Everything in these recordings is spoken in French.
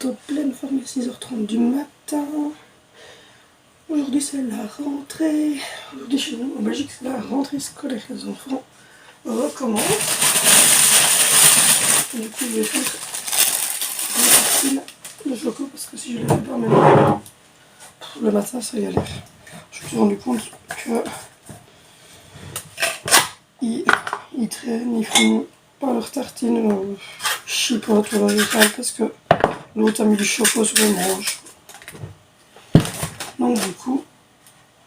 en pleine forme, il est 6h30 du matin. Aujourd'hui c'est la rentrée. Aujourd'hui chez nous en Belgique c'est la rentrée scolaire. Les enfants recommencent. Du coup je vais faire le choco parce que si je ne le fais pas maintenant, le matin ça galère. Je me suis rendu compte que ils traînent, ils font pas leur tartine chipote ou végétale parce que l'autre a mis du choco sur les manches. Donc du coup,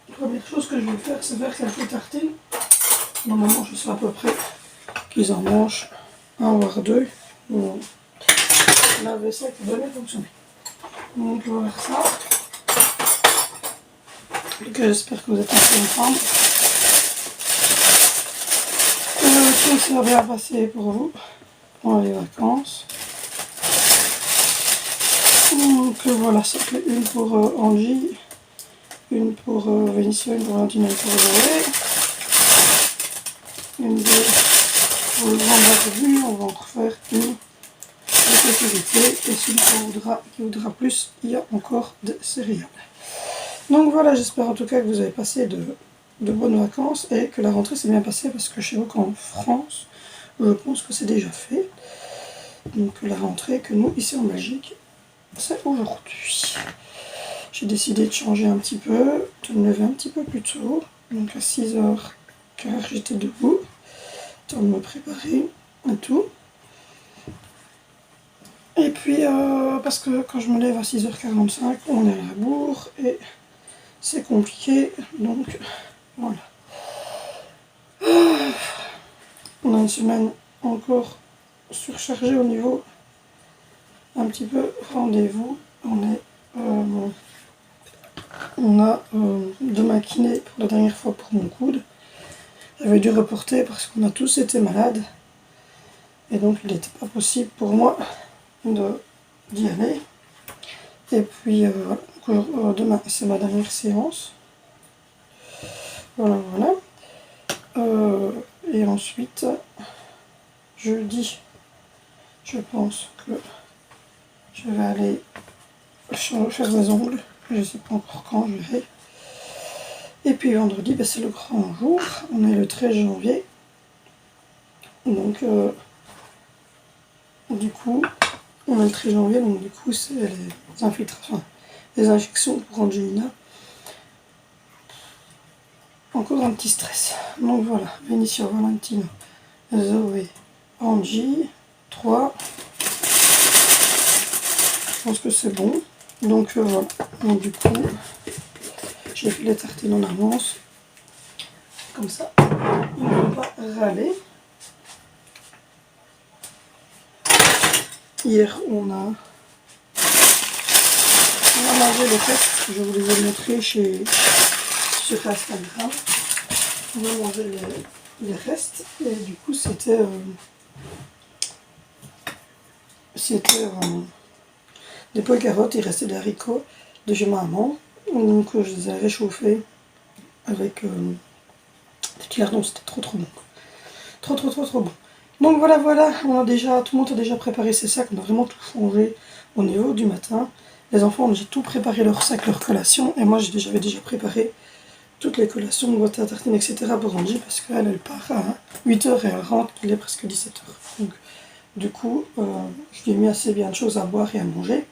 la première chose que je vais faire, c'est faire quelques tartines. Normalement, je sais à peu près qu'ils en mangent un voire deux. Bon, la vaisselle peut jamais fonctionner. Donc je vais faire ça. J'espère que vous êtes en train de prendre. Tout ça va bien passer pour vous pendant les vacances. Donc voilà, ça fait une pour Angie, une pour Vénitia, une pour Valentina et pour Zoé. Une pour le grand barbu, on va en refaire une de sécurité. Et celui qui voudra plus, il y a encore des céréales. Donc voilà, j'espère en tout cas que vous avez passé de bonnes vacances et que la rentrée s'est bien passée parce que chez vous qu'en France, je pense que c'est déjà fait. Donc la rentrée que nous, ici en Belgique, c'est aujourd'hui. J'ai décidé de changer un petit peu, de me lever un petit peu plus tôt. Donc à 6h15, j'étais debout. Temps de me préparer et tout. Et puis, parce que quand je me lève à 6h45, on est à la bourre et c'est compliqué. Donc, voilà. On a une semaine encore surchargée au niveau un petit peu rendez-vous. On a demain kiné pour la dernière fois pour mon coude. J'avais dû reporter parce qu'on a tous été malades. Et donc il n'était pas possible pour moi d'y aller. Et puis voilà, demain c'est ma dernière séance. Voilà, voilà. Et ensuite, jeudi, je pense que je vais aller faire mes ongles. Je ne sais pas encore quand je vais. Et puis vendredi, c'est le grand jour. On est le 13 janvier. Donc, du coup, on est le 13 janvier. Donc, du coup, c'est les infiltrations, les injections pour Angelina. Encore un petit stress. Donc voilà, Vénitia, Valentina, Zoé, Angie, 3. Je pense que c'est bon. Donc voilà. Donc du coup, j'ai fait les tartines en avance. Comme ça, ils ne vont pas râler. Hier, on a mangé les restes. Je vous les ai montrés sur Instagram. On a mangé les restes. Et du coup, c'était des pois carottes. Il restait des haricots de chez ma maman. Donc je les ai réchauffés avec des petits lardons. C'était trop bon. Trop bon. Donc voilà, tout le monde a déjà préparé ses sacs. On a vraiment tout changé au niveau du matin. Les enfants ont déjà tout préparé, leur sac, leur collation. Et moi j'avais déjà préparé toutes les collations, boîte à tartines, etc. pour Angie parce qu'elle part à 8h et elle rentre, il est presque 17h. Donc du coup, je lui ai mis assez bien de choses à boire et à manger.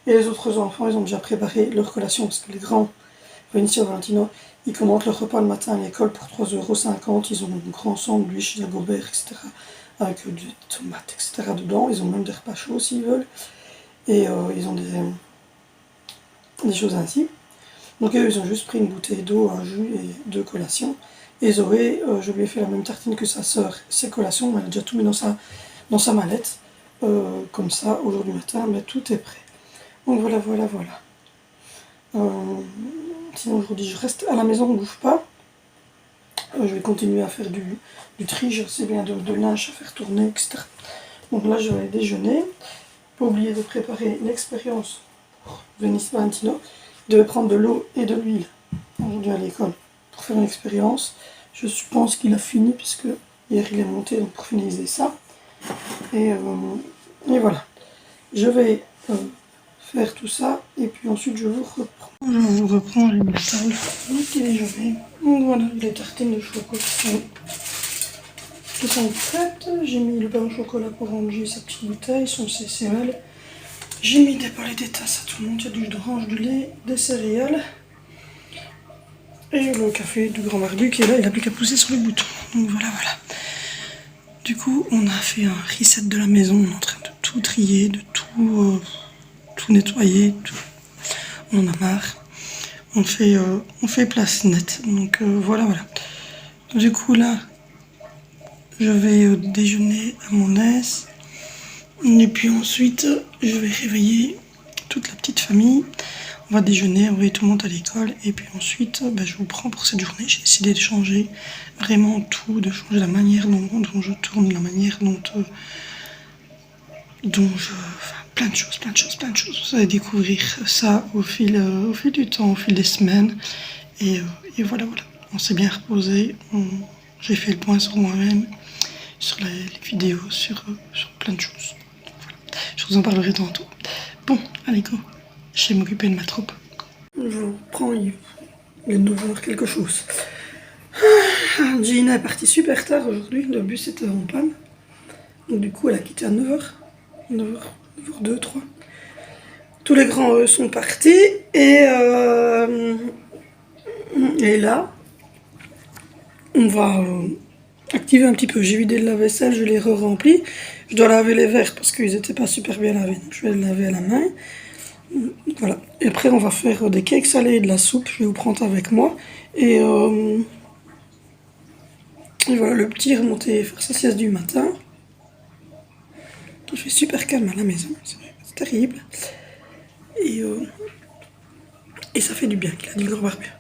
Et les autres enfants, ils ont déjà préparé leur collation parce que les grands, Vénitia et Valentino, ils commandent leur repas le matin à l'école pour 3,50 €. Ils ont un grand sandwich, de Gobert, etc. avec des tomates, etc. dedans. Ils ont même des repas chauds s'ils veulent. Et ils ont des choses ainsi. Donc eux, ils ont juste pris une bouteille d'eau, un jus et 2 collations. Et Zoé, je lui ai fait la même tartine que sa sœur. Ses collations, elle a déjà tout mis dans sa mallette. Comme ça, aujourd'hui matin, tout est prêt. Donc voilà. Sinon aujourd'hui je reste à la maison, on ne bouge pas. Je vais continuer à faire du tri, je sais bien de linge à faire tourner, etc. Donc là je vais déjeuner. Pas oublier de préparer l'expérience pour Vénitia Valentino. Je devais prendre de l'eau et de l'huile aujourd'hui à l'école pour faire une expérience. Je pense qu'il a fini puisque hier il est monté donc pour finaliser ça. Et voilà. Je vais faire tout ça et puis ensuite je vous reprends. Je vous reprends, j'ai mis la table, petit déjeuner. Donc voilà, les tartines de chocolat qui sont prêtes. J'ai mis le pain au chocolat pour ranger sa petite bouteille, son CCL. J'ai mis des palettes des tasses à tout le monde, il y a du jus d'orange, du lait, des céréales. Et le café du grand barbu qui est là, il n'a plus qu'à pousser sur le bouton. Donc voilà, voilà. Du coup, on a fait un reset de la maison, on est en train de tout trier, de tout nettoyer, tout. On en a marre. On fait place nette. Donc voilà, voilà. Du coup là, je vais déjeuner à mon aise. Et puis ensuite, je vais réveiller toute la petite famille. On va déjeuner, envoyer tout le monde à l'école. Et puis ensuite, je vous prends pour cette journée. J'ai décidé de changer vraiment tout, de changer la manière dont je tourne, la manière dont je... Enfin, plein de choses. Vous allez découvrir ça au fil du temps, au fil des semaines. Et voilà, voilà. On s'est bien reposé. J'ai fait le point sur moi-même, sur les vidéos, sur plein de choses. Voilà. Je vous en parlerai tantôt. Bon, allez, go. Je vais m'occuper de ma troupe. Je reprends, il est 9h quelque chose. Gina est partie super tard aujourd'hui. Le bus était en panne. Donc du coup, elle a quitté à 9h. 9h02, 3. Tous les grands, eux, sont partis. Et là, on va activer un petit peu. J'ai vidé le lave-vaisselle, je l'ai re-rempli. Je dois laver les verres parce qu'ils n'étaient pas super bien lavés. Donc je vais les laver à la main. Voilà. Et après, on va faire des cakes salés et de la soupe. Je vais vous prendre avec moi. Et voilà, le petit est remonté faire sa sieste du matin. Il fait super calme à la maison. C'est terrible. Et ça fait du bien qu'il a dit le gros barbu.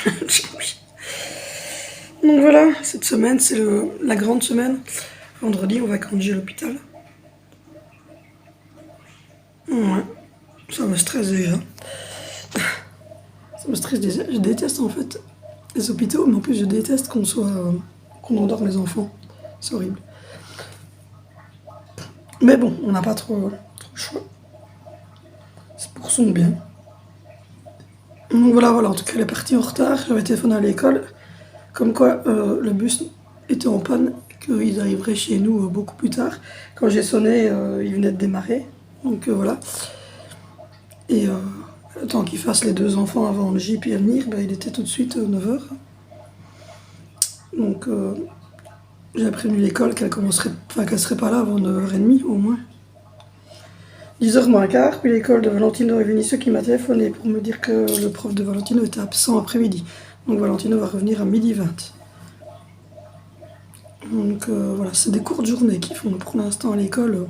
Oui. Donc voilà, cette semaine, c'est la grande semaine. Vendredi, on va conduire à l'hôpital. Ouais, ça me stresse déjà. Ça me stresse déjà. Je déteste en fait les hôpitaux, mais en plus je déteste qu'on endorme les enfants. C'est horrible. Mais bon, on n'a pas trop le choix. C'est pour son bien. Donc voilà, en tout cas, elle est partie en retard. J'avais téléphoné à l'école, comme quoi le bus était en panne, qu'ils arriveraient chez nous beaucoup plus tard. Quand j'ai sonné, il venait de démarrer. Donc voilà. Et le temps qu'ils fassent les 2 enfants avant le Jeep et à venir, il était tout de suite 9h. Donc j'ai prévenu l'école qu'elle serait pas là avant 9h30 au moins. 10h moins quart, puis l'école de Valentino est venue, ceux qui m'a téléphoné pour me dire que le prof de Valentino était absent après-midi. Donc Valentino va revenir à 12h20. Donc voilà, c'est des courtes journées qu'ils font. Pour l'instant à l'école,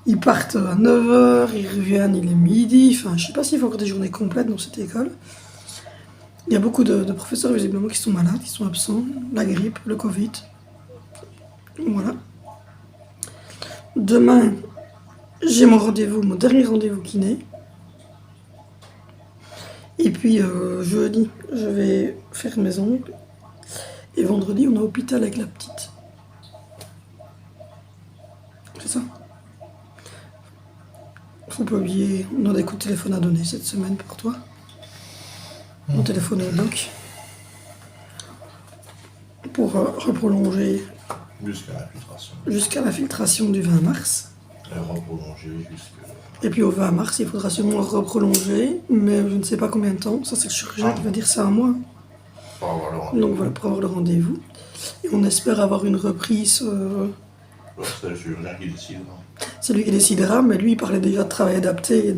ils partent à 9h, ils reviennent, il est midi. Enfin, je sais pas s'il faut encore des journées complètes dans cette école. Il y a beaucoup de professeurs visiblement qui sont malades, qui sont absents. La grippe, le Covid. Voilà. Demain, j'ai mon dernier rendez-vous kiné. Et puis jeudi, je vais faire mes ongles. Et vendredi, on est à l'hôpital avec la petite. C'est ça. Faut pas oublier, on a des coups de téléphone à donner cette semaine pour toi. Mon téléphone au doc. Pour reprolonger jusqu'à la filtration du 20 mars. Et puis au 20 mars, il faudra sûrement reprolonger, mais je ne sais pas combien de temps. Ça, c'est le chirurgien qui va dire ça à moi. Donc voilà, pour avoir le rendez-vous. Et on espère avoir une reprise. C'est le chirurgien qui décidera. C'est lui qui décidera, mais lui, il parlait déjà de travail adapté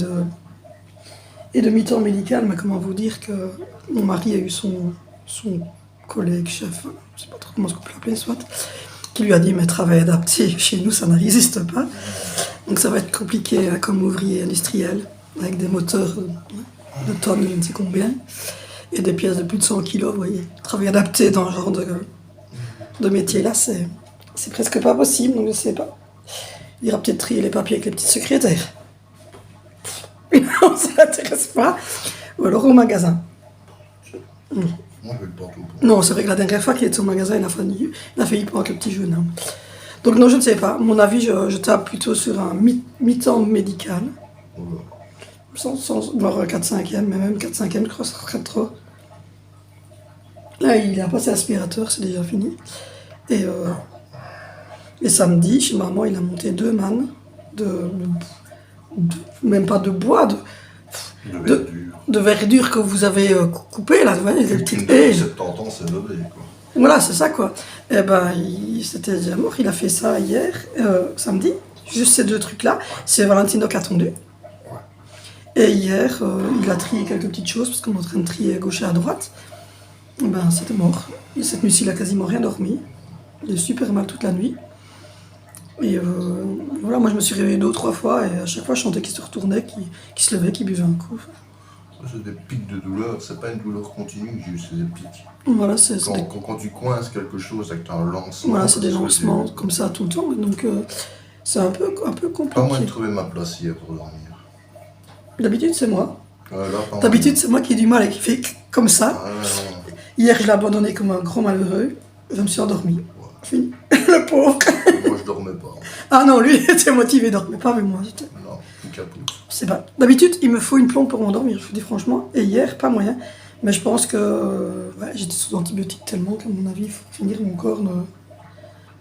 et de mi-temps médical. Mais comment vous dire que mon mari a eu son collègue, chef, je ne sais pas trop comment on peut l'appeler, soit, qui lui a dit, mais travail adapté, chez nous, ça n'existe pas. Donc ça va être compliqué hein, comme ouvrier industriel, avec des moteurs de tonnes, je ne sais combien, et des pièces de plus de 100 kilos, vous voyez. Travail adapté dans ce genre de métier-là, c'est presque pas possible, donc je ne sais pas. Il ira peut-être trier les papiers avec les petites secrétaires. Non, ça l'intéresse pas. Ou alors au magasin. Moi, je veux pas tout. Non, c'est vrai que la dernière fois qu'il était au magasin, il a failli prendre le petit jeune. Hein. Donc non, je ne sais pas. À mon avis, je tape plutôt sur un mi-temps médical. Voire 4-5e, mais même 4-5e, je crois, ça serait trop. Là, il a passé l'aspirateur, c'est déjà fini. Et samedi, chez maman, il a monté 2 mannes même pas de bois, de verdure que vous avez coupé, là, vous voyez, des petites haies. 70 ans, c'est levé, quoi. Voilà, c'est ça, quoi. Et ben, c'était déjà mort, il a fait ça hier, samedi, juste ces 2 trucs-là. C'est Valentino qui a tondu. Et hier, il a trié quelques petites choses, parce qu'on est en train de trier à gauche et à droite. Et ben, c'était mort. Et cette nuit-ci, il a quasiment rien dormi. Il est super mal toute la nuit. Et voilà, moi je me suis réveillée 2 ou 3 fois, et à chaque fois je sentais qu'il se retournait, qu'il se levait, qu'il buvait un coup. C'est des pics de douleur, c'est pas une douleur continue, c'est des pics. Voilà, Quand tu coinces quelque chose avec un lancement. Voilà, c'est des lancements comme ça tout le temps, donc c'est un peu compliqué. Pas moi de trouver ma place hier pour dormir. D'habitude c'est moi. Là, D'habitude c'est moi qui ai du mal et qui fait comme ça. Hier je l'ai abandonné comme un gros malheureux, je me suis endormi. Fini. Le pauvre. Moi je dormais pas. Ah non, lui il était motivé, il dormait pas, mais moi j'étais... Non, une capote. C'est pas. D'habitude, il me faut une plombe pour m'endormir, je vous dis franchement. Et hier, pas moyen. Mais je pense que j'étais sous antibiotiques tellement qu'à mon avis, il faut finir, mon corps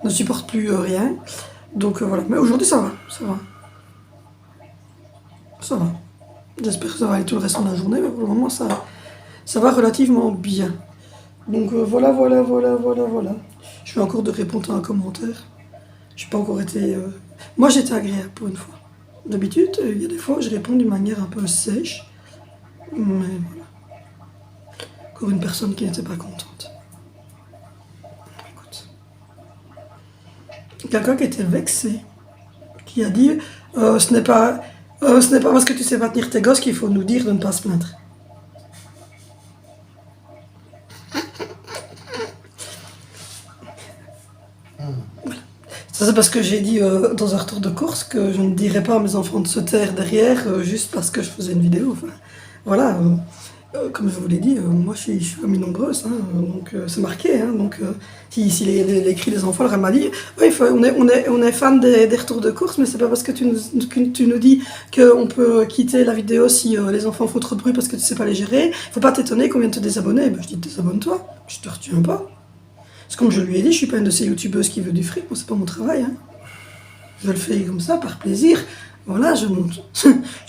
ne supporte plus rien. Donc voilà. Mais aujourd'hui, ça va. Ça va. J'espère que ça va aller tout le reste de la journée, mais pour le moment, ça va relativement bien. Donc voilà. Je vais encore de répondre à un commentaire. Je n'ai pas encore été... Moi, j'étais agréable pour une fois. D'habitude, il y a des fois où je réponds d'une manière un peu sèche. Mais voilà. Encore une personne qui n'était pas contente. Écoute. Quelqu'un qui était vexé. Qui a dit ce n'est pas parce que tu sais pas tenir tes gosses qu'il faut nous dire de ne pas se plaindre. Ça, c'est parce que j'ai dit dans un retour de course que je ne dirais pas à mes enfants de se taire derrière juste parce que je faisais une vidéo. Enfin, voilà, comme je vous l'ai dit, moi je suis famille nombreuse, hein, donc c'est marqué. Hein, donc si les cris des enfants, elle m'a dit oui, on est fan des retours de course, mais c'est pas parce que tu nous dis qu'on peut quitter la vidéo si les enfants font trop de bruit parce que tu sais pas les gérer. Faut pas t'étonner qu'on vienne te désabonner. Ben, je dis désabonne-toi, je te retiens pas. C'est comme je lui ai dit, je suis pas une de ces youtubeuses qui veut du fric, moi c'est pas mon travail. Hein. Je le fais comme ça, par plaisir. Voilà, je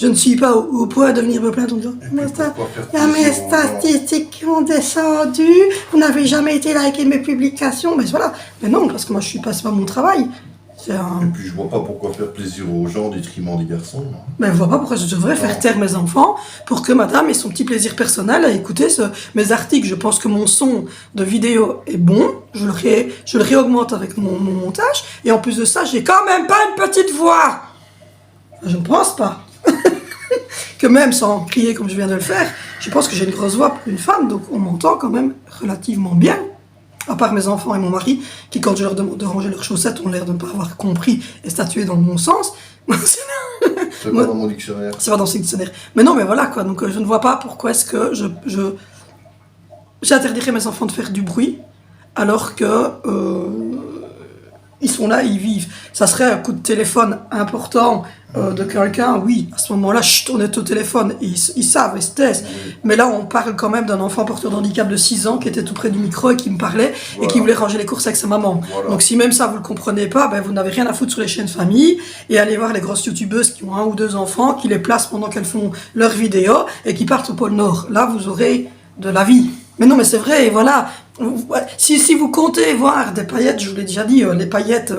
ne suis pas au point de venir me plaindre en disant mes statistiques ont descendu, vous n'avez jamais été liké mes publications. Mais voilà, mais non, parce que moi c'est pas mon travail. Et puis je vois pas pourquoi faire plaisir aux gens au détriment des garçons. Hein. Mais je vois pas pourquoi je devrais faire taire mes enfants pour que madame ait son petit plaisir personnel à écouter mes articles. Je pense que mon son de vidéo est bon, je le réaugmente avec mon montage, et en plus de ça, j'ai quand même pas une petite voix. Je ne pense pas. Que même sans crier comme je viens de le faire, je pense que j'ai une grosse voix pour une femme, donc on m'entend quand même relativement bien. À part mes enfants et mon mari, qui quand je leur demande de ranger leurs chaussettes, ont l'air de ne pas avoir compris et statué dans le bon sens. C'est pas dans mon dictionnaire. C'est pas dans ce dictionnaire. Mais non, mais voilà quoi, donc je ne vois pas pourquoi est-ce que j'interdirais mes enfants de faire du bruit, alors que ils sont là, ils vivent. Ça serait un coup de téléphone important de quelqu'un, oui, à ce moment-là, chut, on est au téléphone, ils savent, ils se taisent. Oui. Mais là, on parle quand même d'un enfant porteur de handicap de 6 ans qui était tout près du micro et qui me parlait et qui voulait ranger les courses avec sa maman. Voilà. Donc si même ça, vous le comprenez pas, ben, vous n'avez rien à foutre sur les chaînes famille et allez voir les grosses youtubeuses qui ont 1 ou 2 enfants, qui les placent pendant qu'elles font leurs vidéos et qui partent au pôle Nord. Là, vous aurez de la vie. Mais non, mais c'est vrai, voilà. Si vous comptez voir des paillettes, je vous l'ai déjà dit, les paillettes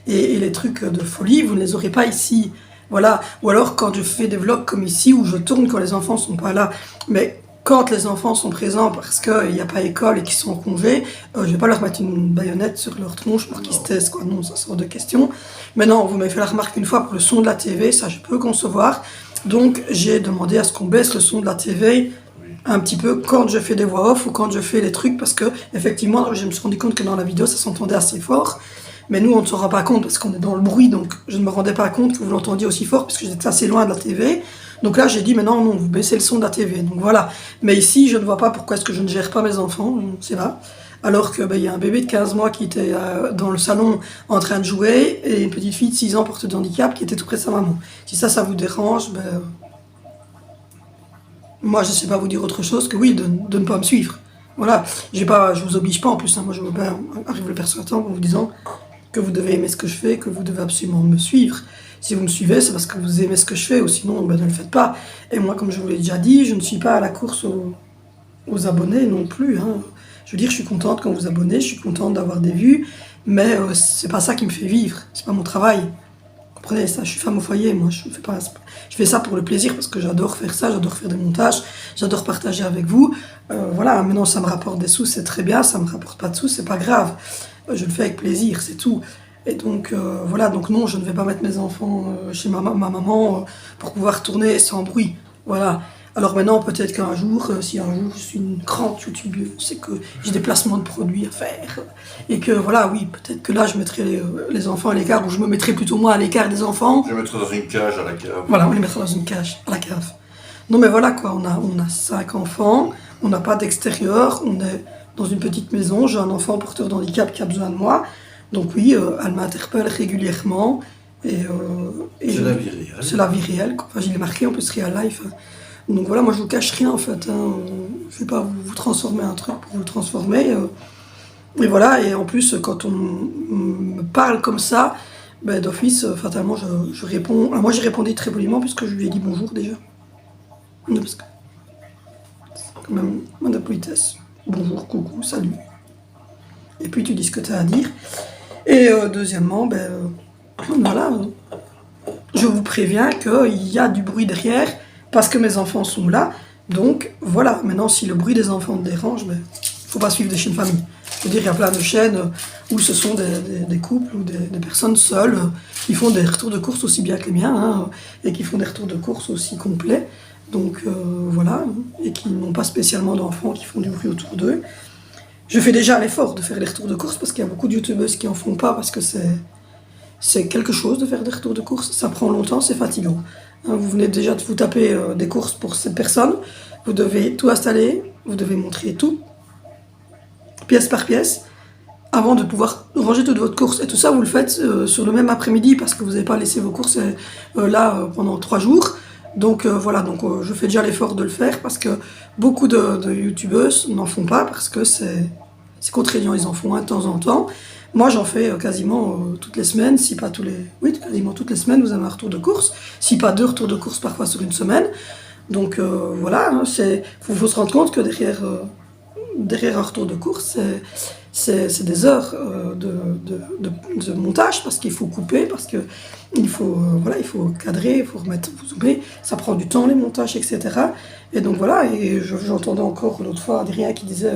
et les trucs de folie, vous ne les aurez pas ici. Voilà. Ou alors quand je fais des vlogs comme ici, où je tourne quand les enfants sont pas là. Mais quand les enfants sont présents parce qu'il n'y a pas école et qu'ils sont en congé, je vais pas leur mettre une baïonnette sur leur tronche pour qu'ils se taisent, quoi. Non, ça sort de question. Mais non, vous m'avez fait la remarque une fois pour le son de la TV, ça je peux concevoir. Donc j'ai demandé à ce qu'on baisse le son de la TV un petit peu quand je fais des voix off ou quand je fais les trucs, parce que effectivement je me suis rendu compte que dans la vidéo ça s'entendait assez fort, mais nous on ne se rend pas compte parce qu'on est dans le bruit, donc je ne me rendais pas compte que vous l'entendiez aussi fort parce que j'étais assez loin de la TV. Donc là j'ai dit mais non, vous baissez le son de la TV, donc voilà. Mais ici je ne vois pas pourquoi est-ce que je ne gère pas mes enfants, c'est là. alors que y a un bébé de 15 mois qui était dans le salon en train de jouer et une petite fille de 6 ans porteuse de handicap qui était tout près de sa maman. Si ça vous dérange, moi je sais pas vous dire autre chose que oui, de ne pas me suivre. Voilà, je vous oblige pas en plus, hein. Moi je veux pas arriver le persuadant en vous disant que vous devez aimer ce que je fais, que vous devez absolument me suivre. Si vous me suivez, c'est parce que vous aimez ce que je fais, ou sinon ne le faites pas. Et moi, comme je vous l'ai déjà dit, je ne suis pas à la course aux abonnés non plus, hein. Je veux dire, je suis contente quand vous abonnez, je suis contente d'avoir des vues, mais c'est pas ça qui me fait vivre, c'est pas mon travail. Vous comprenez ça, je suis femme au foyer, moi je fais ça pour le plaisir parce que j'adore faire ça, j'adore faire des montages, j'adore partager avec vous. Voilà, maintenant ça me rapporte des sous, c'est très bien, ça me rapporte pas de sous, c'est pas grave. Je le fais avec plaisir, c'est tout. Et donc voilà, donc non, je ne vais pas mettre mes enfants chez ma maman pour pouvoir tourner sans bruit. Voilà. Alors maintenant, peut-être qu'un jour, si un jour je suis une grande youtubeuse, c'est que j'ai des placements de produits à faire. Et que voilà, oui, peut-être que là, je mettrai les enfants à l'écart, ou je me mettrai plutôt moi à l'écart des enfants. Je vais mettre dans une cage à la cave. Voilà, on les mettra dans une cage à la cave. Non mais voilà quoi, on a 5 enfants, on n'a pas d'extérieur, on est dans une petite maison, j'ai un enfant porteur de handicap qui a besoin de moi. Donc oui, elle m'interpelle régulièrement. Et c'est la vie réelle. C'est la vie réelle. Enfin, je l'ai marqué en plus real life. Donc voilà, moi je vous cache rien en fait. Hein. Je ne vais pas vous transformer un truc pour vous le transformer. Et voilà, et en plus quand on me parle comme ça, d'office, fatalement je réponds. Alors moi j'ai répondu très poliment puisque je lui ai dit bonjour déjà. Parce que c'est quand même de politesse. Bonjour, coucou, salut. Et puis tu dis ce que tu as à dire. Et deuxièmement, voilà, je vous préviens qu'il y a du bruit derrière parce que mes enfants sont là. Donc voilà, maintenant si le bruit des enfants te dérange, faut pas suivre des chaînes famille. Je veux dire, il y a plein de chaînes où ce sont des couples ou des personnes seules qui font des retours de course aussi bien que les miens, hein, et qui font des retours de course aussi complets. Donc voilà, et qui n'ont pas spécialement d'enfants qui font du bruit autour d'eux. Je fais déjà l'effort de faire des retours de course parce qu'il y a beaucoup de youtubeuses qui en font pas parce que c'est quelque chose de faire des retours de course. Ça prend longtemps, c'est fatigant. Hein, vous venez déjà de vous taper des courses pour cette personne. Vous devez tout installer, vous devez montrer tout, pièce par pièce, avant de pouvoir ranger toute votre course. Et tout ça, vous le faites sur le même après-midi parce que vous n'avez pas laissé vos courses là pendant 3 jours. Donc voilà, je fais déjà l'effort de le faire parce que beaucoup de youtubeuses n'en font pas parce que c'est contraignant, ils en font un de temps en temps. Moi j'en fais quasiment toutes les semaines, si pas tous les... Oui, quasiment toutes les semaines vous avez un retour de course, si pas 2 retours de course parfois sur une semaine. Donc voilà, hein, faut se rendre compte que derrière un retour de course, c'est des heures de montage parce qu'il faut couper, parce que il faut cadrer, il faut remettre, vous zoomer, ça prend du temps les montages, etc. Et donc voilà, et j'entendais encore l'autre fois Adrien qui disait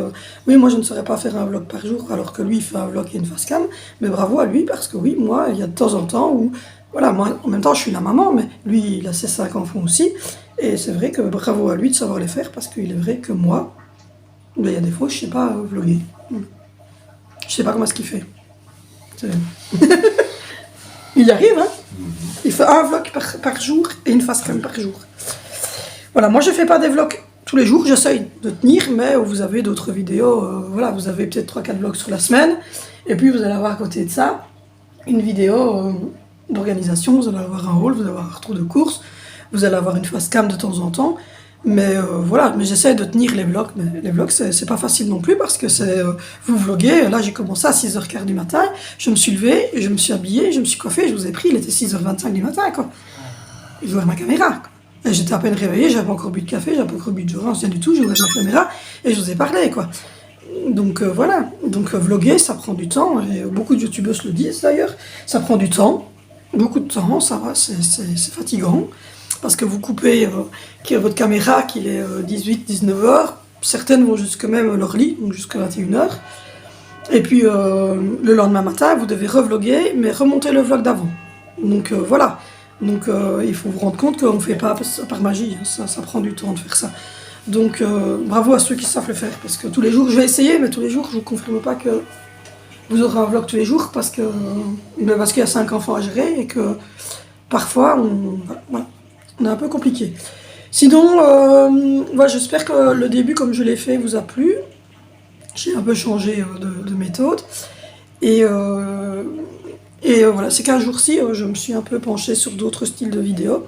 oui, moi je ne saurais pas faire un vlog par jour alors que lui il fait un vlog et une facecam, mais bravo à lui parce que oui, moi il y a de temps en temps où, voilà, moi en même temps je suis la maman, mais lui il a ses 5 enfants aussi, et c'est vrai que bravo à lui de savoir les faire parce qu'il est vrai que moi, il y a des fois je sais pas vlogger. Je sais pas comment est-ce qu'il fait. Il y arrive, hein. Il fait un vlog par jour et une facecam par jour. Voilà, moi je fais pas des vlogs tous les jours, j'essaye de tenir, mais vous avez d'autres vidéos, voilà, vous avez peut-être 3-4 vlogs sur la semaine, et puis vous allez avoir à côté de ça une vidéo d'organisation, vous allez avoir un haul, vous allez avoir un retour de course, vous allez avoir une facecam de temps en temps. Mais voilà, mais j'essaie de tenir les vlogs, mais les vlogs c'est pas facile non plus parce que c'est vous vloguez, là j'ai commencé à 6h15 du matin, je me suis levée, je me suis habillée, je me suis coiffée, je vous ai pris, il était 6h25 du matin quoi. J'ai ouvert ma caméra quoi. Et j'étais à peine réveillée, j'avais pas encore bu de café, j'avais pas encore bu de journal, rien du tout, j'ai ouvert ma caméra et je vous ai parlé quoi. Donc voilà, donc vloguer ça prend du temps, et beaucoup de youtubeuses le disent d'ailleurs, ça prend du temps, beaucoup de temps, ça va, c'est fatigant. Parce que vous coupez votre caméra qu'il est 18-19 heures, certaines vont jusque même leur lit, donc jusqu'à 21h. Et puis le lendemain matin, vous devez revloguer, mais remonter le vlog d'avant. Donc voilà, donc il faut vous rendre compte qu'on ne fait pas par magie, hein. Ça prend du temps de faire ça. Donc bravo à ceux qui savent le faire, parce que tous les jours, je vais essayer, mais tous les jours, je ne vous confirme pas que vous aurez un vlog tous les jours, parce qu'il y a 5 enfants à gérer, et que parfois, voilà. On est un peu compliqué. Sinon, voilà, j'espère que le début, comme je l'ai fait, vous a plu. j'ai un peu changé de méthode. Et, voilà, c'est qu'un jour-ci, je me suis un peu penchée sur d'autres styles de vidéos.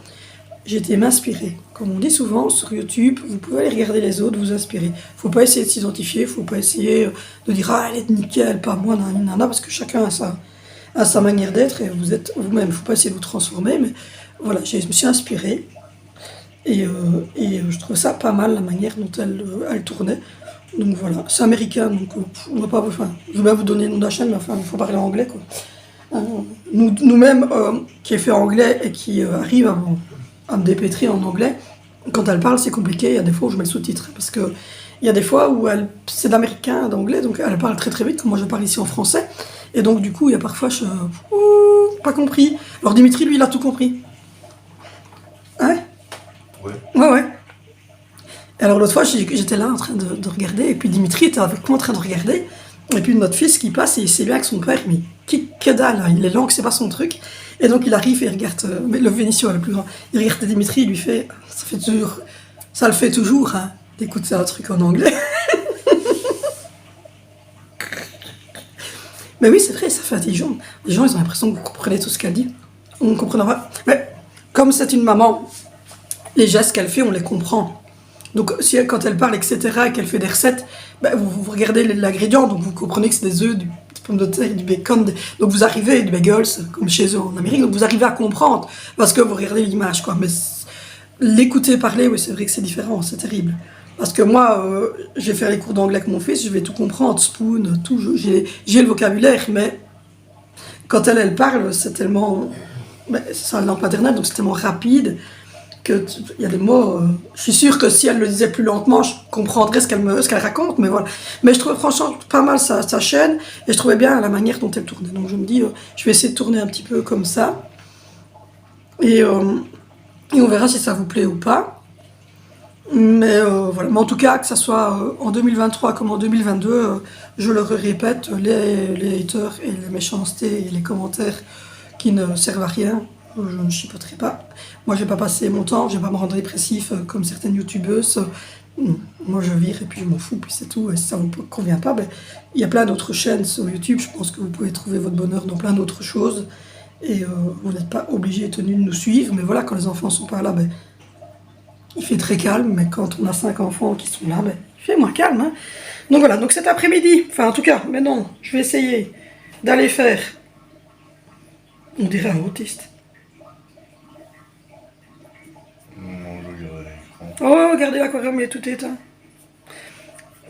J'ai été m'inspirer. Comme on dit souvent sur YouTube, vous pouvez aller regarder les autres, vous inspirer. Faut pas essayer de s'identifier, faut pas essayer de dire ah elle est nickel, pas moi, nanana, parce que chacun a sa manière d'être et vous êtes vous-même. Faut pas essayer de vous transformer, mais voilà, je me suis inspirée et je trouve ça pas mal la manière dont elle tournait. Donc voilà, c'est américain, donc on va pas, enfin, je vais bien vous donner le nom de la chaîne, mais enfin, il faut parler anglais quoi. Nous-mêmes, qui est fait anglais et qui arrive à me dépêtrer en anglais, quand elle parle, c'est compliqué. Il y a des fois où je mets le sous-titre. Parce que il y a des fois où c'est d'américain, d'anglais, donc elle parle très très vite, comme moi je parle ici en français. Et donc du coup, il y a parfois, pas compris. Alors Dimitri, lui, il a tout compris. Hein? Ouais. Ouais. Et alors l'autre fois, j'étais là en train de regarder, et puis Dimitri était avec moi en train de regarder. Et puis notre fils qui passe, et il sait bien que son père, mais que dalle, hein, les langues, c'est pas son truc. Et donc il arrive et il regarde, mais le Vénitien le plus grand, il regarde Dimitri, il lui fait, ça le fait toujours, hein, d'écouter un truc en anglais. Mais oui, c'est vrai, ça fait intelligent. Les gens, ils ont l'impression que vous comprenez tout ce qu'elle dit. On ne comprend pas. Mais comme c'est une maman, les gestes qu'elle fait, on les comprend. Donc si quand elle parle, etc., et qu'elle fait des recettes, vous regardez l'ingrédient, donc vous comprenez que c'est des œufs, des pommes de terre, du bacon, donc vous arrivez, du bagels, comme chez eux en Amérique, donc vous arrivez à comprendre, parce que vous regardez l'image, quoi. Mais l'écouter parler, oui, c'est vrai que c'est différent, c'est terrible. Parce que moi, je vais faire les cours d'anglais avec mon fils, je vais tout comprendre, spoon, tout, j'ai le vocabulaire, mais quand elle parle, c'est tellement... c'est une langue paternelle, donc c'est tellement rapide, il y a des mots, je suis sûre que si elle le disait plus lentement, je comprendrais ce qu'elle raconte, mais voilà. Mais je trouvais franchement pas mal sa chaîne, et je trouvais bien la manière dont elle tournait. Donc je me dis, je vais essayer de tourner un petit peu comme ça, et on verra si ça vous plaît ou pas. Mais voilà, mais en tout cas, que ça soit en 2023 comme en 2022, je le répète, les haters et les méchancetés et les commentaires qui ne servent à rien, je ne chipoterai pas. Moi, je vais pas passer mon temps, je vais pas me rendre dépressif comme certaines youtubeuses. Moi, je vire et puis je m'en fous, puis c'est tout. Et si ça vous convient pas, il y a plein d'autres chaînes sur YouTube. Je pense que vous pouvez trouver votre bonheur dans plein d'autres choses. Et vous n'êtes pas obligé et tenu de nous suivre. Mais voilà, quand les enfants sont pas là, il fait très calme. Mais quand on a 5 enfants qui sont là, il fait moins calme. Hein. Donc voilà, donc cet après-midi, enfin en tout cas, mais non, je vais essayer d'aller faire, on dirait un autiste. Oh, regardez l'aquarium, il est tout éteint.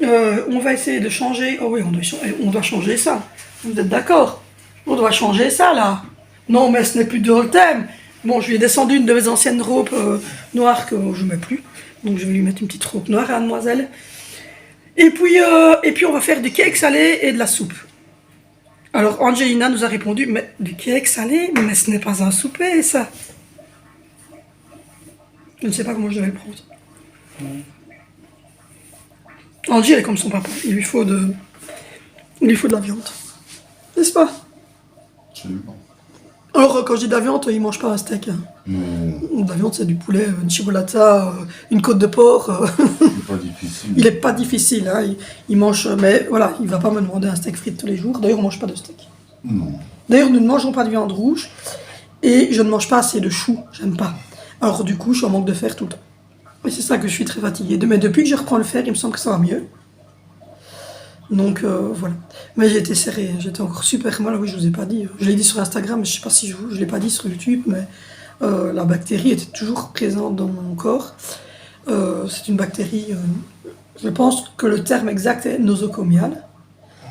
On va essayer de changer. Oh oui, on doit changer ça. Vous êtes d'accord? On doit changer ça, là. Non, mais ce n'est plus de thème. Bon, je lui ai descendu une de mes anciennes robes noires que je ne mets plus. Donc, je vais lui mettre une petite robe noire à mademoiselle. Et puis on va faire du cake salé et de la soupe. Alors, Angelina nous a répondu, mais du cake salé? Mais ce n'est pas un souper, ça. Je ne sais pas comment je devais le prendre. Angie, elle est comme son papa. Il lui faut de la viande. N'est-ce pas? Absolument. Alors, quand je dis de la viande, il mange pas un steak. Hein. De la viande, c'est du poulet, une ciabatta, une côte de porc. C'est pas difficile. Il est pas difficile. Hein. Il mange, mais voilà, il va pas me demander un steak frit tous les jours. D'ailleurs, on mange pas de steak. Non. D'ailleurs, nous ne mangeons pas de viande rouge. Et je ne mange pas assez de choux. J'aime pas. Alors, du coup, je suis en manque de fer tout le temps. Et c'est ça que je suis très fatiguée. Mais depuis que je reprends le fer, il me semble que ça va mieux. Donc voilà. Mais j'ai été serrée, j'étais encore super mal. Oui, je vous ai pas dit. Je l'ai dit sur Instagram, mais je sais pas si je l'ai pas dit sur YouTube, mais la bactérie était toujours présente dans mon corps. C'est une bactérie, je pense que le terme exact est nosocomiale.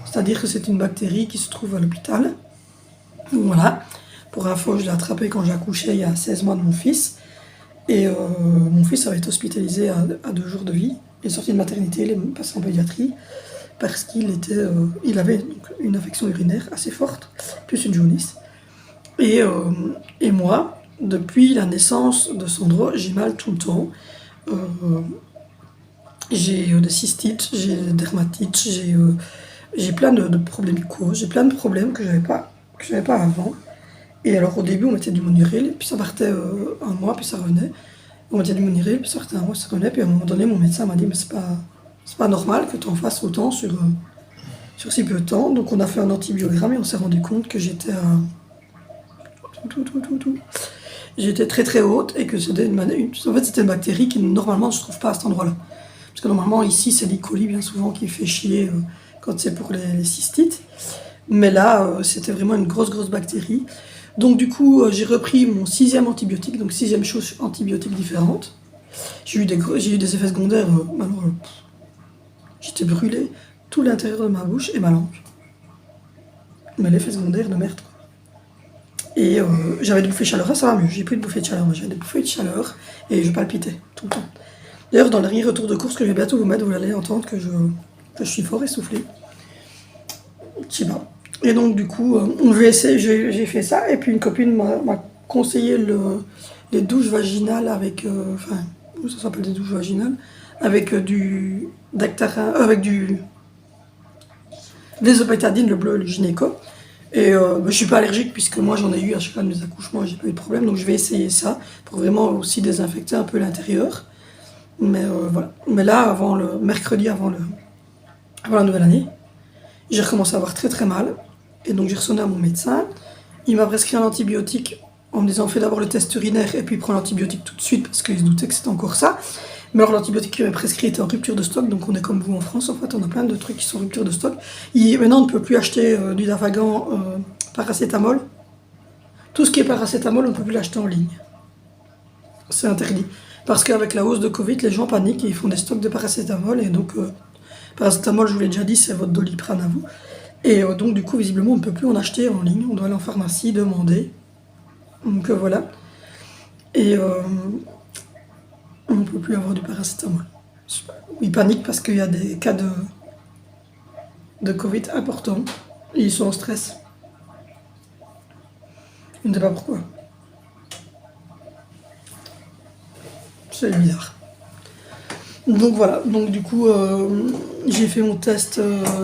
C'est-à-dire que c'est une bactérie qui se trouve à l'hôpital. Voilà. Pour info, je l'ai attrapée quand j'ai accouché il y a 16 mois de mon fils. Et mon fils avait été hospitalisé à 2 jours de vie. Il est sorti de maternité, il est passé en pédiatrie, parce il avait donc une infection urinaire assez forte, plus une jaunisse. Et moi, depuis la naissance de Sandro, j'ai mal tout le temps. J'ai des cystites, j'ai des dermatites, j'ai plein de problèmes mucoses, j'ai plein de problèmes que j'avais pas avant. Et alors au début on mettait du Monuril, puis ça partait un mois, puis ça revenait. On mettait du Monuril, puis ça partait un mois, ça revenait. Puis à un moment donné mon médecin m'a dit mais c'est pas normal que tu en fasses autant sur sur si peu de temps. Donc on a fait un antibiogramme et on s'est rendu compte que j'étais j'étais très très haute et que c'était en fait c'était une bactérie qui normalement ne se trouve pas à cet endroit-là. Parce que normalement ici c'est l'E. coli bien souvent qui fait chier quand c'est pour les cystites. Mais là c'était vraiment une grosse bactérie. Donc du coup j'ai repris mon 6e antibiotique, donc 6e chose antibiotique différente. J'ai eu des effets secondaires, j'étais brûlée tout l'intérieur de ma bouche et ma langue. Mais l'effet secondaire de merde. Et j'avais des bouffées de chaleur, ça va mieux, j'ai plus de bouffées de chaleur, mais j'avais des bouffées de chaleur et je palpitais tout le temps. D'ailleurs, dans le dernier retour de course que je vais bientôt vous mettre, vous allez entendre que je suis fort essoufflé. Je sais pas. Et donc, du coup, j'ai fait ça, et puis une copine m'a conseillé les douches vaginales avec. Enfin, ça s'appelle des douches vaginales, avec du Dactarin, avec du Désopétadine, le gynéco. Et je suis pas allergique puisque moi j'en ai eu à chacun de mes accouchements, j'ai pas eu de problème, donc je vais essayer ça pour vraiment aussi désinfecter un peu l'intérieur. Mais voilà. Mais là, mercredi avant la nouvelle année, j'ai recommencé à avoir très très mal. Et donc j'ai ressonné à mon médecin. Il m'a prescrit un antibiotique en me disant fais d'abord le test urinaire et puis prends l'antibiotique tout de suite parce qu'il se doutait que c'était encore ça. Mais alors l'antibiotique qu'il m'a prescrit était en rupture de stock, donc on est comme vous en France, en fait on a plein de trucs qui sont en rupture de stock. Maintenant on ne peut plus acheter du Davagan, paracétamol. Tout ce qui est paracétamol on ne peut plus l'acheter en ligne. C'est interdit. Parce qu'avec la hausse de Covid, les gens paniquent et ils font des stocks de paracétamol. Et donc paracétamol, je vous l'ai déjà dit, c'est votre Doliprane à vous. Et donc du coup visiblement on ne peut plus en acheter en ligne, on doit aller en pharmacie, demander. Donc voilà. Et on ne peut plus avoir du paracétamol. Ils paniquent parce qu'il y a des cas de Covid importants. Et ils sont en stress. Je ne sais pas pourquoi. C'est bizarre. Donc voilà, donc du coup j'ai fait mon test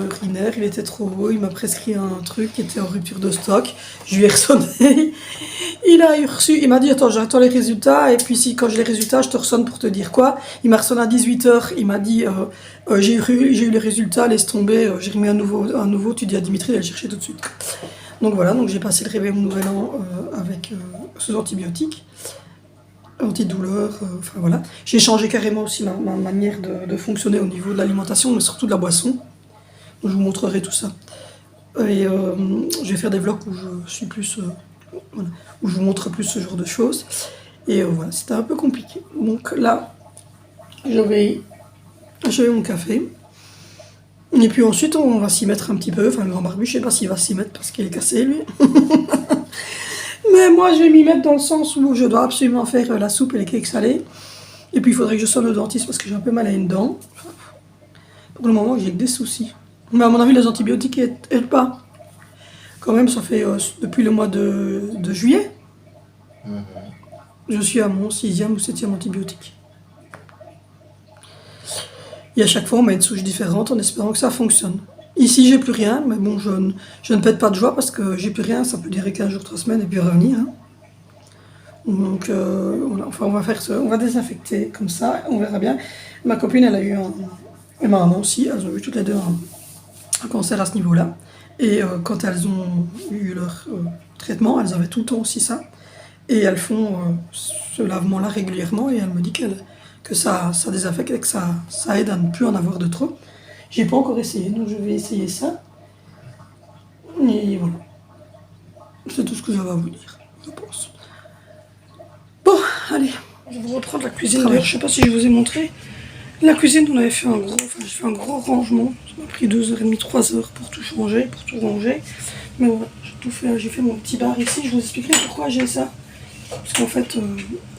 urinaire, il était trop haut, il m'a prescrit un truc qui était en rupture de stock, je lui ai ressonné, il m'a dit attends j'attends les résultats et puis quand j'ai les résultats je te ressonne pour te dire quoi. Il m'a ressonné à 18h, il m'a dit j'ai eu les résultats, laisse tomber, j'ai remis un nouveau, tu dis à Dimitri d'aller le chercher tout de suite. Donc voilà, donc j'ai passé le réveil mon nouvel an avec sous antibiotiques. Antidouleur, enfin voilà. J'ai changé carrément aussi ma manière de fonctionner au niveau de l'alimentation, mais surtout de la boisson. Je vous montrerai tout ça. Et je vais faire des vlogs où je suis plus, voilà, où je vous montre plus ce genre de choses. Et voilà, c'était un peu compliqué. Donc là, j'avais mon café. Et puis ensuite, on va s'y mettre un petit peu. Enfin, le grand barbu, je sais pas s'il va s'y mettre parce qu'il est cassé, lui. Mais moi, je vais m'y mettre dans le sens où je dois absolument faire la soupe et les cakes salés. Et puis, il faudrait que je sonne au dentiste parce que j'ai un peu mal à une dent. Pour le moment, j'ai que des soucis. Mais à mon avis, les antibiotiques n'aident pas. Quand même, ça fait depuis le mois de juillet. Je suis à mon 6e ou 7e antibiotique. Et à chaque fois, on met une souche différente en espérant que ça fonctionne. Ici, j'ai plus rien, mais bon, je ne pète pas de joie parce que j'ai plus rien, ça peut durer 15 jours, 3 semaines et puis revenir. Hein. Donc, voilà, enfin, on va désinfecter comme ça, on verra bien. Ma copine, elle a eu et ma maman aussi, elles ont eu toutes les deux un cancer à ce niveau-là. Et quand elles ont eu leur traitement, elles avaient tout le temps aussi ça. Et elles font ce lavement-là régulièrement et elle me dit que ça désinfecte et que ça aide à ne plus en avoir de trop. J'ai pas encore essayé, donc je vais essayer ça. Et voilà. C'est tout ce que j'avais à vous dire, je pense. Bon, allez, je vais vous reprendre la cuisine. D'ailleurs, je sais pas si je vous ai montré. La cuisine, on avait fait j'ai fait un gros rangement. Ça m'a pris 2h30, 3h pour tout changer, pour tout ranger. Mais voilà, j'ai fait mon petit bar ici. Je vous expliquerai pourquoi j'ai ça. Parce qu'en fait,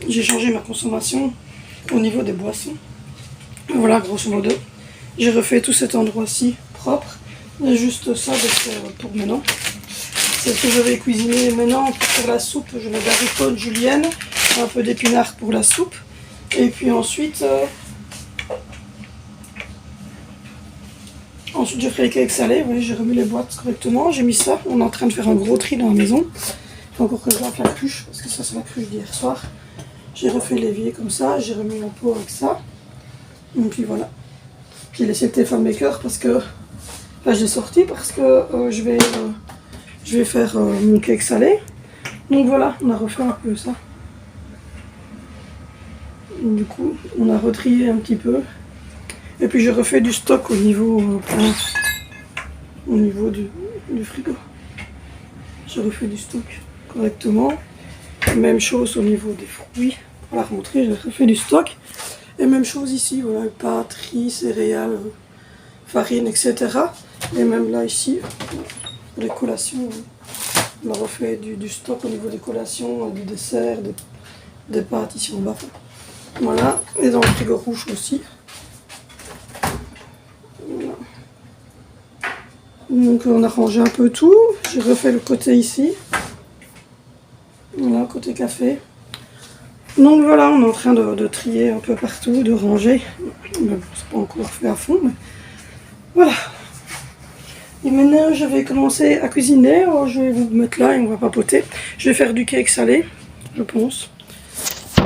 j'ai changé ma consommation au niveau des boissons. Voilà, grosso modo. J'ai refait tout cet endroit-ci propre. Il y a juste ça pour maintenant. C'est ce que je vais cuisiner maintenant pour faire la soupe. Je mets des haricots de julienne, un peu d'épinards pour la soupe. Et puis ensuite je ferai les cakes salés. Oui, j'ai remis les boîtes correctement. J'ai mis ça. On est en train de faire un gros tri dans la maison. Il faut encore que je lave la cruche, parce que ça c'est la cruche d'hier soir. J'ai refait l'évier comme ça. J'ai remis mon pot avec ça. Et puis voilà. J'ai laissé le téléphone maker parce que Là j'ai sorti parce que je vais faire mon cake salé. Donc voilà, on a refait un peu ça. Du coup, on a retrié un petit peu. Et puis j'ai refait du stock au niveau du frigo. J'ai refait du stock correctement. Même chose au niveau des fruits. Voilà, remontrer, j'ai refait du stock. Et même chose ici, voilà, pâtes, riz, céréales, farine, etc. Et même là, ici, les collations, on a refait du stock au niveau des collations, du dessert, des pâtes ici en bas. Voilà, et dans le frigo rouge aussi. Voilà. Donc on a rangé un peu tout. J'ai refait le côté ici. Voilà, côté café. Donc voilà, on est en train de trier un peu partout, de ranger. Mais bon, c'est pas encore fait à fond, mais voilà. Et maintenant, je vais commencer à cuisiner. Alors, je vais vous mettre là et on va papoter. Je vais faire du cake salé, je pense. On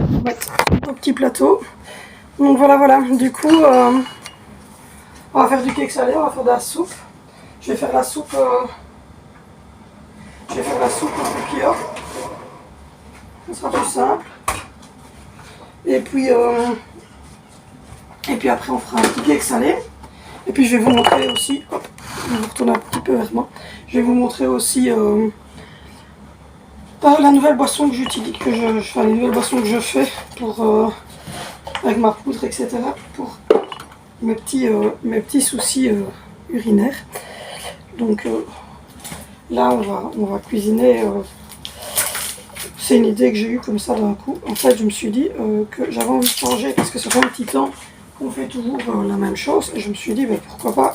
va mettre un petit plateau. Donc voilà, voilà. Du coup, on va faire du cake salé, on va faire de la soupe. Je vais faire la soupe. Je vais faire la soupe au pire. Ce sera plus simple. Et puis après, on fera un petit cake salé. Et puis je vais vous montrer aussi, hop, je vais vous retourner un petit peu vers moi. Je vais vous montrer aussi la nouvelle boisson que j'utilise, la nouvelle boisson que je fais pour avec ma poudre, etc. pour mes petits soucis urinaires. Donc là on va cuisiner. C'est une idée que j'ai eue comme ça d'un coup. En fait, je me suis dit que j'avais envie de changer parce que ça fait un petit temps qu'on fait toujours la même chose. Et je me suis dit, pourquoi pas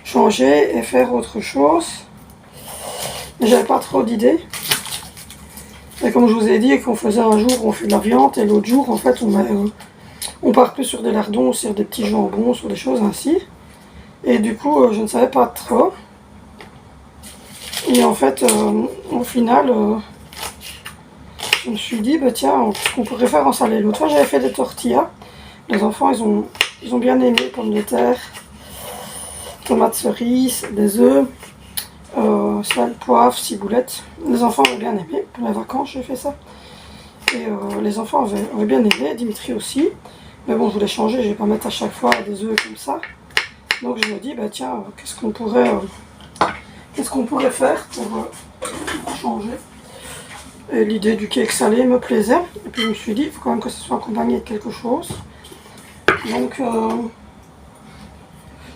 changer et faire autre chose. Mais j'avais pas trop d'idées. Et comme je vous ai dit, qu'on faisait un jour, on fait de la viande et l'autre jour, en fait, on part plus sur des lardons, sur des petits jambons, sur des choses ainsi. Et du coup, je ne savais pas trop. Et en fait, au final, je me suis dit, tiens, ce qu'on pourrait faire en salé. L'autre fois, j'avais fait des tortillas. Les enfants, ils ont bien aimé, pommes de terre, tomates cerises, des œufs, sel, poivre, ciboulette. Les enfants ont bien aimé. Pour les vacances, j'ai fait ça. Et les enfants avaient bien aimé, Dimitri aussi. Mais bon, je voulais changer, je ne vais pas mettre à chaque fois des œufs comme ça. Donc je me dis, tiens, qu'est-ce qu'on pourrait faire pour changer. Et l'idée du cake salé me plaisait. Et puis je me suis dit, il faut quand même que ce soit accompagné de quelque chose. Donc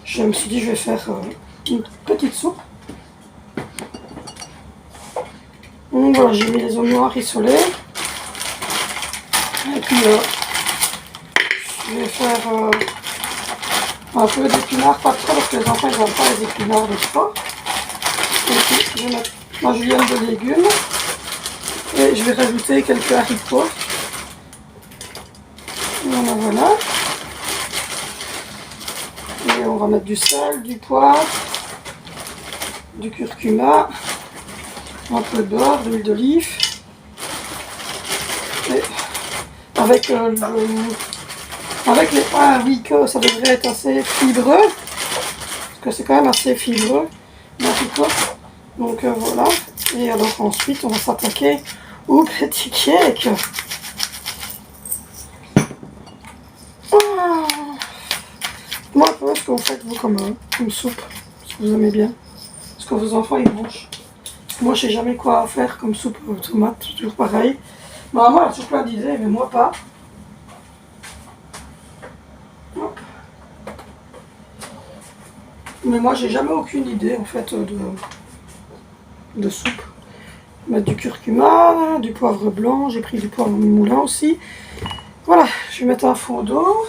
je me suis dit, je vais faire une petite soupe. Donc voilà, j'ai mis les oignons rissolés. Et puis je vais faire un peu d'épinards, pas trop parce que les enfants ils n'aiment pas les épinards de trop. Et puis je vais mettre ma julienne de légumes. Et je vais rajouter quelques haricots. Voilà. Et on va mettre du sel, du poivre, du curcuma, un peu de beurre, de l'huile d'olive. Et avec les haricots, ça devrait être assez fibreux. Parce que c'est quand même assez fibreux, l'haricot. Donc voilà. Et alors ensuite, on va s'attaquer au petit cake. Moi, un peu ce que vous faites, vous, comme soupe. Ce que vous aimez bien. Ce que vos enfants, ils mangent. Moi, je sais jamais quoi faire comme soupe aux tomates. Toujours pareil. Maman, elle a toujours plein d'idées, mais moi, pas. Hop. Mais moi, j'ai jamais aucune idée, en fait, de soupe. Mettre du curcuma, du poivre blanc. J'ai pris du poivre moulin aussi. Voilà, je vais mettre un fond d'eau.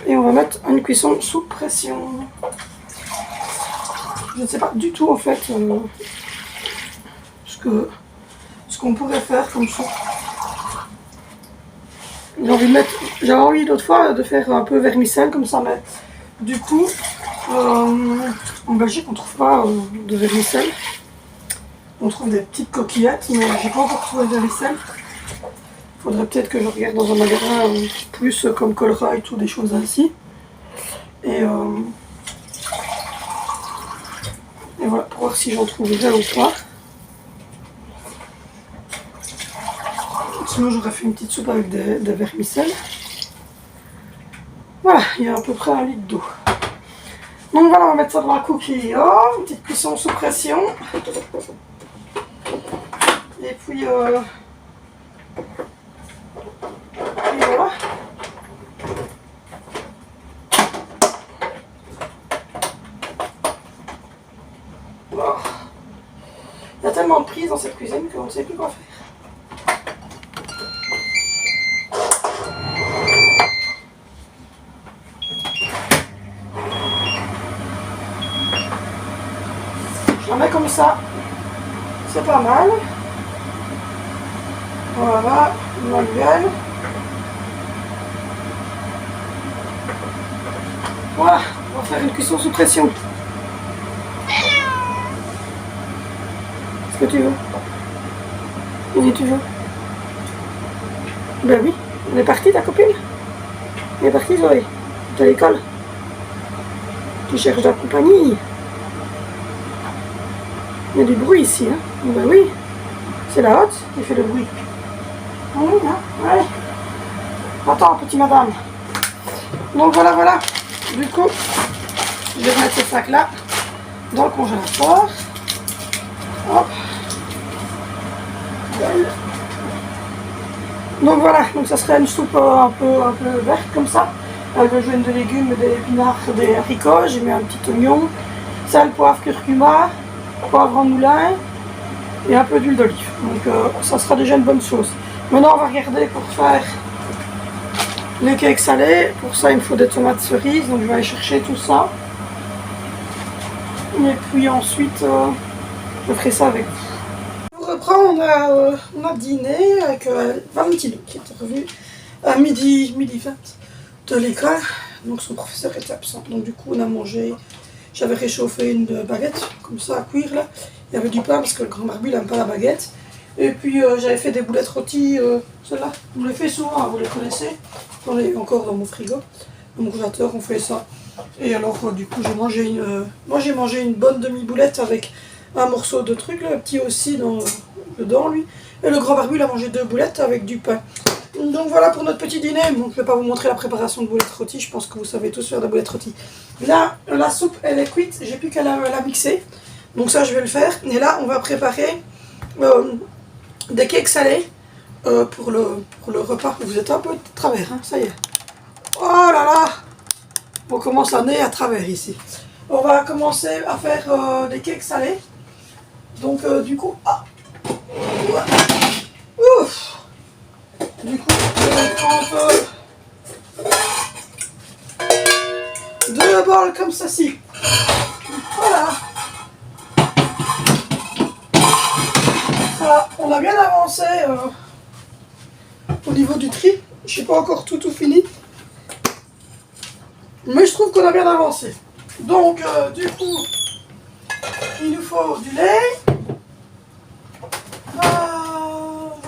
Et on va mettre une cuisson sous pression. Je ne sais pas du tout en fait ce qu'on pourrait faire comme ça. J'ai envie l'autre fois de faire un peu vermicelle comme ça, mais du coup en Belgique on trouve pas de vermicelle. On trouve des petites coquillettes, mais j'ai pas encore trouvé de vermicelle. Faudrait peut-être que je regarde dans un magasin plus comme Colruyt ou des choses ainsi. Et voilà, pour voir si j'en trouverai ou pas. Sinon j'aurais fait une petite soupe avec des vermicelles. Voilà, il y a à peu près 1 litre d'eau. Donc voilà, on va mettre ça dans la coquille. Une petite cuisson sous pression. Et puis voilà. Oh. Il y a tellement de prises dans cette cuisine qu'on ne sait plus quoi faire. Je la mets comme ça, c'est pas mal. Voilà, manuel. Voilà, on va faire une cuisson sous pression. Qu'est-ce que tu veux? Qu'est-ce que tu veux? Ben oui, elle est partie ta copine? Elle est partie Zoé? Tu es à l'école? Tu cherches de la compagnie? Il y a du bruit ici, hein? Ben oui, c'est la hotte qui fait le bruit. Oui, hein? Ouais. Attends, petit madame. Donc voilà, voilà. Du coup, je vais mettre ce sac-là dans le congélateur. Hop. Donc voilà, donc ça serait une soupe un peu verte comme ça, avec un joint de légumes, des épinards, des haricots. J'ai mis un petit oignon, sel, poivre, curcuma, poivre en moulin et un peu d'huile d'olive. Donc ça sera déjà une bonne chose. Maintenant on va regarder pour faire les cakes salés. Pour ça il me faut des tomates cerises, donc je vais aller chercher tout ça. Et puis ensuite je ferai ça avec vous. Pour reprendre, on a dîné avec Valentino qui est revenu à midi 20 de l'école. Donc son professeur était absent. Donc du coup on a mangé. J'avais réchauffé une baguette, comme ça, à cuire, là. Il y avait du pain, parce que le grand barbu, il n'aime pas la baguette. Et puis, j'avais fait des boulettes rôties, celles-là. On les fait souvent, hein, vous les connaissez. J'en ai encore dans mon frigo. Dans mon congélateur, on fait ça. Et alors, du coup, j'ai mangé une bonne demi-boulette avec un morceau de truc, là, petit aussi dedans, lui. Et le grand barbu, il a mangé 2 boulettes avec du pain. Donc voilà pour notre petit dîner. Bon, je ne vais pas vous montrer la préparation de boulettes rôties, je pense que vous savez tous faire des boulettes rôties. Là, la soupe, elle est cuite, j'ai plus qu'à la mixer. Donc ça, je vais le faire. Et là, on va préparer des cakes salés pour le repas. Vous êtes un peu de travers, hein, ça y est. Oh là là! On commence à nez à travers ici. On va commencer à faire des cakes salés. Donc du coup... Ah. Ouf! Du coup, je vais prendre 2 bols comme ceci. Voilà. Ça, on a bien avancé au niveau du tri. Je n'ai pas encore tout fini. Mais je trouve qu'on a bien avancé. Donc, du coup, il nous faut du lait.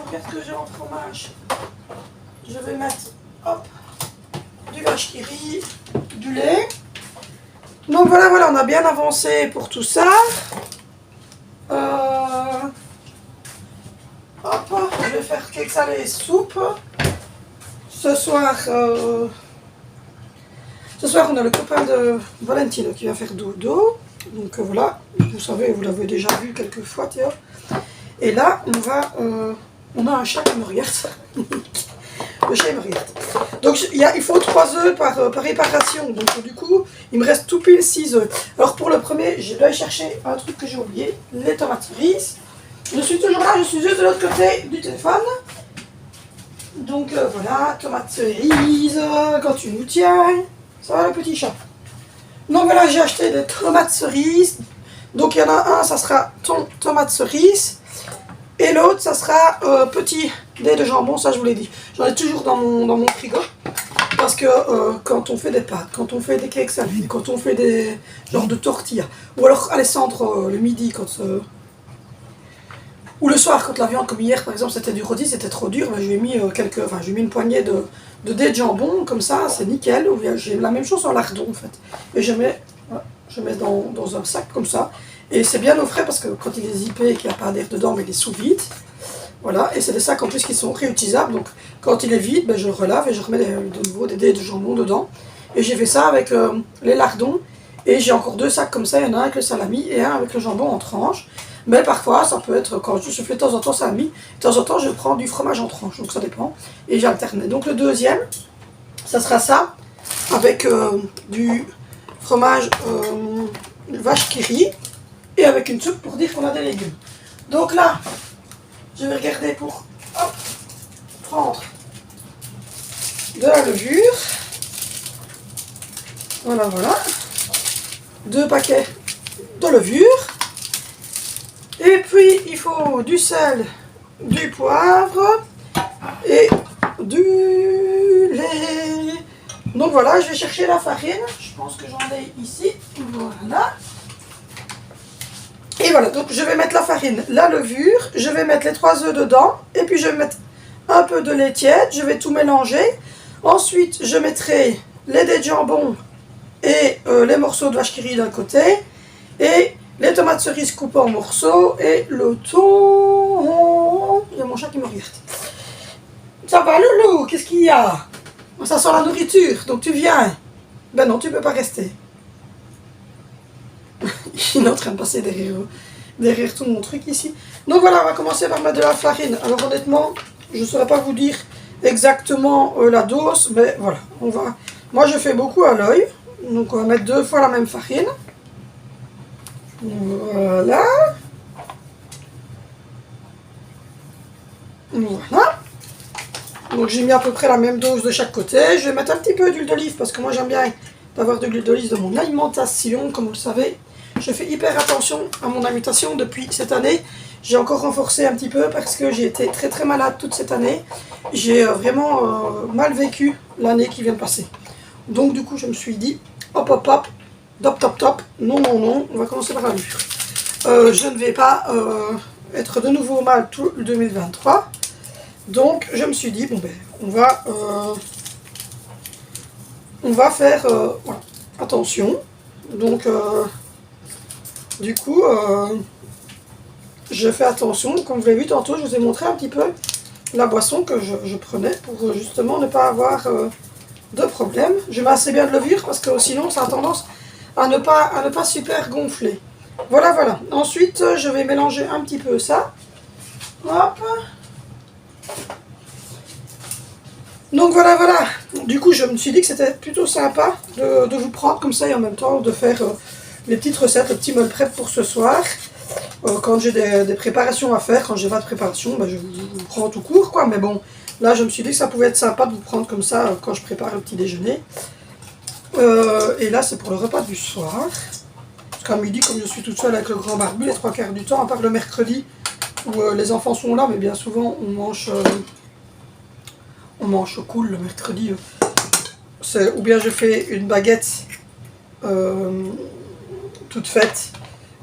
Regarde ce que j'ai en fromage. Je vais mettre, hop, du vache qui rit, du lait. Donc voilà, on a bien avancé pour tout ça. Hop, je vais faire cake salé et soupe. Ce soir, on a le copain de Valentino qui va faire dodo. Donc voilà, vous savez, vous l'avez déjà vu quelques fois, Théo. Et là, on a un chat qui me regarde. Le chat me regarde. Donc il faut 3 œufs par réparation. Donc du coup, il me reste tout pile 6 œufs. Alors pour le premier, je vais aller chercher un truc que j'ai oublié, les tomates cerises. Je suis toujours là, je suis juste de l'autre côté du téléphone. Donc voilà, tomates cerises, quand tu nous tiens. Ça va le petit chat. Donc voilà, j'ai acheté des tomates cerises. Donc il y en a un, ça sera tomate cerise. Et l'autre, ça sera petit dés de jambon, ça je vous l'ai dit. J'en ai toujours dans mon frigo. Parce que quand on fait des pâtes, quand on fait des cakes salés, quand on fait des genres de tortillas, ou alors Alessandre le midi, Ou le soir, quand la viande, comme hier par exemple, c'était du rôti, c'était trop dur, ben, je lui ai mis j'ai mis une poignée de dés de jambon, comme ça, c'est nickel. Ou bien j'ai la même chose en lardon en fait. Et je mets dans un sac comme ça. Et c'est bien au frais parce que quand il est zippé et qu'il n'y a pas d'air dedans, mais il est sous vide. Voilà, et c'est des sacs en plus qui sont réutilisables. Donc quand il est vide, ben, je le relave et je remets de nouveau des dés de jambon dedans. Et j'ai fait ça avec les lardons. Et j'ai encore 2 sacs comme ça, il y en a un avec le salami et un avec le jambon en tranches. Mais parfois, ça peut être, quand je fais de temps en temps salami, de temps en temps je prends du fromage en tranches, donc ça dépend. Et j'alterne. Donc le deuxième, ça sera ça, avec du fromage vache qui rit, et avec une soupe pour dire qu'on a des légumes. Donc là, je vais regarder pour prendre de la levure. Voilà. 2 paquets de levure. Et puis il faut du sel, du poivre et du lait. Donc voilà, je vais chercher la farine. Je pense que j'en ai ici. Voilà. Et voilà, donc je vais mettre la farine, la levure, je vais mettre les 3 œufs dedans. Et puis je vais mettre un peu de lait tiède, je vais tout mélanger. Ensuite, je mettrai les dés de jambon et les morceaux de vache qui rit d'un côté. Et les tomates cerises coupées en morceaux et le thon. Il y a mon chat qui me regarde. Ça va, Loulou? Qu'est-ce qu'il y a? Ça sent la nourriture, donc tu viens. Ben non, tu peux pas rester. Il est en train de passer derrière tout mon truc ici. Donc voilà, on va commencer par mettre de la farine. Alors honnêtement, je ne saurais pas vous dire exactement la dose, mais voilà, on va. Moi, je fais beaucoup à l'œil, donc on va mettre 2 fois la même farine. Voilà. Voilà. Donc j'ai mis à peu près la même dose de chaque côté. Je vais mettre un petit peu d'huile d'olive parce que moi j'aime bien d'avoir de l'huile d'olive dans mon alimentation. Comme vous le savez, je fais hyper attention à mon alimentation depuis cette année. J'ai encore renforcé un petit peu parce que j'ai été très très malade toute cette année. J'ai vraiment mal vécu l'année qui vient de passer. Donc du coup je me suis dit, hop hop hop, top, non, on va commencer par la levure. Je ne vais pas être de nouveau mal tout le 2023. Donc je me suis dit, bon ben, on va faire voilà, attention. Donc du coup, je fais attention. Comme vous l'avez vu tantôt, je vous ai montré un petit peu la boisson que je prenais pour justement ne pas avoir de problème. Je mets assez bien de levure parce que sinon ça a tendance à ne pas super gonfler. Voilà. Ensuite, je vais mélanger un petit peu ça. Hop. Donc voilà. Du coup, je me suis dit que c'était plutôt sympa de vous prendre comme ça et en même temps de faire les petites recettes, le petit meal prep pour ce soir. Quand j'ai des préparations à faire, quand j'ai pas de préparation, ben je vous prends tout court, quoi. Mais bon, là, je me suis dit que ça pouvait être sympa de vous prendre comme ça quand je prépare le petit déjeuner. Et là, c'est pour le repas du soir. Parce qu'à midi, comme je suis toute seule avec le grand barbu, les 3/4 du temps, à part le mercredi où les enfants sont là, mais bien souvent on mange cool le mercredi. Ou bien je fais une baguette toute faite,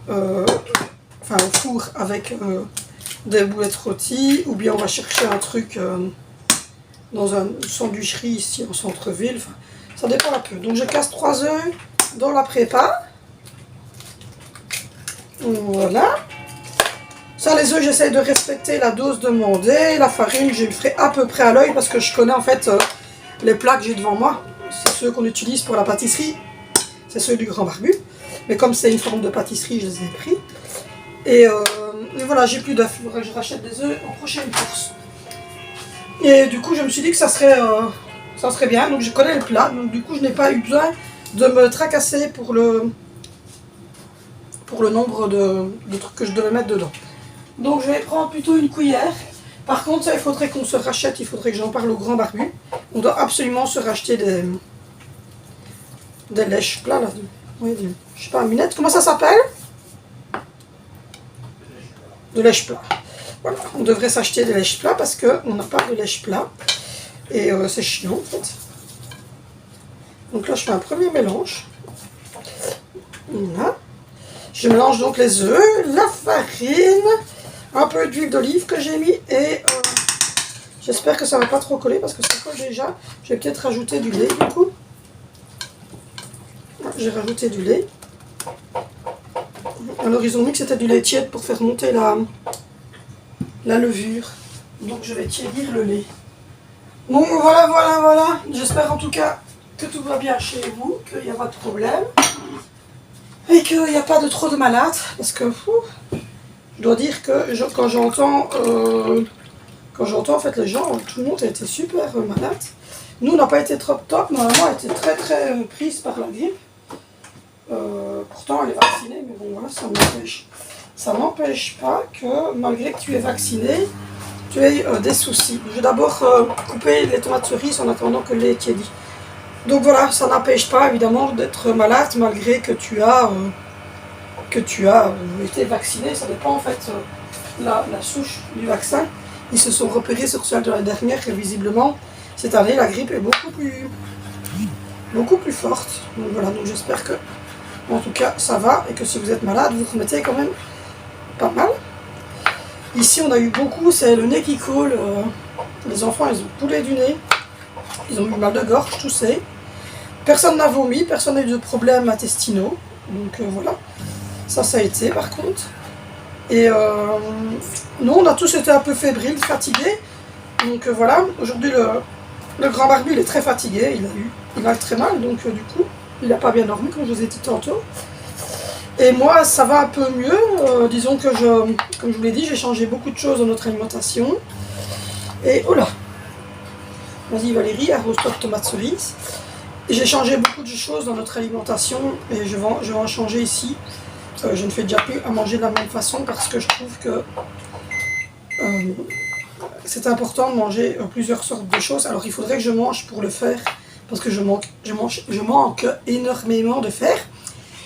enfin au four avec des boulettes rôties, ou bien on va chercher un truc dans une sandwicherie ici en centre-ville. Enfin, ça dépend un peu. Donc je casse 3 œufs dans la prépa. Voilà. Ça, les œufs, j'essaye de respecter la dose demandée. La farine, je le ferai à peu près à l'œil parce que je connais en fait les plats que j'ai devant moi. C'est ceux qu'on utilise pour la pâtisserie. C'est ceux du grand barbu. Mais comme c'est une forme de pâtisserie, je les ai pris. Et voilà, j'ai plus d'œufs. Il faudrait que je rachète des œufs en prochaine course. Et du coup, je me suis dit que ça serait bien. Donc, je connais le plat. Donc, du coup, je n'ai pas eu besoin de me tracasser pour le nombre de trucs que je devais mettre dedans. Donc je vais prendre plutôt une cuillère. Par contre, ça, il faudrait qu'on se rachète, il faudrait que j'en parle au grand barbu. On doit absolument se racheter des lèches plats là. Je sais pas, minette, comment ça s'appelle? De lèche plat. Voilà, on devrait s'acheter des lèches plats parce qu'on n'a pas de lèche plat. Et c'est chiant en fait. Donc là, je fais un premier mélange. Voilà. Je mélange donc les œufs, la farine, un peu d'huile d'olive que j'ai mis et j'espère que ça va pas trop coller parce que ça colle déjà. Je vais peut-être rajouter du lait du coup. J'ai rajouté du lait. Alors ils ont mis que c'était du lait tiède pour faire monter la levure. Donc je vais tiédir le lait. Bon voilà. J'espère en tout cas que tout va bien chez vous, qu'il n'y a pas de problème. Et qu'il n'y a pas de trop de malades. Parce que je dois dire que quand j'entends en fait les gens, tout le monde a été super malade. Nous on n'a pas été trop top, ma maman a été très prise par la grippe. Pourtant elle est vaccinée, mais bon voilà, ça n'empêche pas que malgré que tu es vacciné, tu aies des soucis. Je vais d'abord couper les tomates cerises en attendant que le lait tiédit. Donc voilà, ça n'empêche pas évidemment d'être malade malgré que tu as été vacciné. Ça dépend en fait la souche du vaccin. Ils se sont repérés sur celle de l'année dernière et visiblement cette année la grippe est beaucoup plus forte. Donc voilà, donc j'espère que en tout cas ça va et que si vous êtes malade vous remettez quand même pas mal. Ici on a eu beaucoup, c'est le nez qui coule. Les enfants ils ont coulé du nez, ils ont eu mal de gorge, toussé. Personne n'a vomi, personne n'a eu de problèmes intestinaux. Donc voilà, ça a été par contre. Et nous on a tous été un peu fébriles, fatigués. Donc voilà, aujourd'hui le grand barbu il est très fatigué, il a très mal, donc du coup il n'a pas bien dormi comme je vous ai dit tantôt. Et moi ça va un peu mieux, disons que comme je vous l'ai dit, j'ai changé beaucoup de choses dans notre alimentation. Et oh là, vas-y Valérie, arrose-toi de tomates cerises. J'ai changé beaucoup de choses dans notre alimentation et je vais en changer ici. Je ne fais déjà plus à manger de la même façon parce que je trouve que c'est important de manger plusieurs sortes de choses. Alors il faudrait que je mange pour le faire parce que je manque énormément de fer.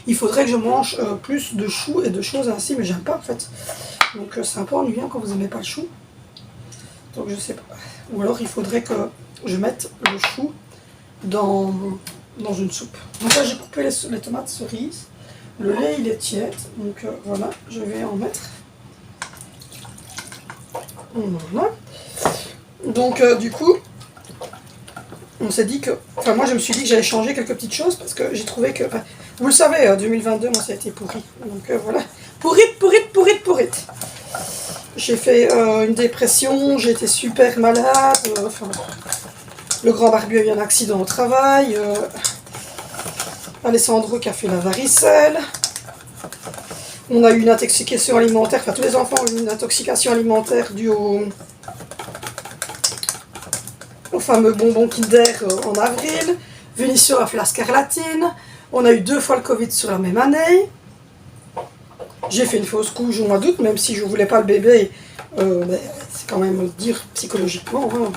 Il faudrait que je mange plus de choux et de choses ainsi, mais j'aime pas en fait. Donc c'est un peu ennuyant quand vous n'aimez pas le chou. Donc je sais pas. Ou alors il faudrait que je mette le chou dans une soupe. Donc là j'ai coupé les tomates cerises. Le lait il est tiède, donc voilà, je vais en mettre. Voilà. Donc du coup, on s'est dit que, enfin moi je me suis dit que j'allais changer quelques petites choses parce que j'ai trouvé que, enfin, vous le savez, 2022 moi ça a été pourri. Donc voilà, pourrite. J'ai fait une dépression, j'ai été super malade, enfin, le grand barbu a eu un accident au travail. Alessandro qui a fait la varicelle. On a eu une intoxication alimentaire, enfin tous les enfants ont eu une intoxication alimentaire due au fameux bonbon Kinder en avril. Vinicio a fait la scarlatine. On a eu 2 fois le Covid sur la même année. J'ai fait une fausse couche au mois d'août, même si je ne voulais pas le bébé. C'est quand même dire psychologiquement. Hein,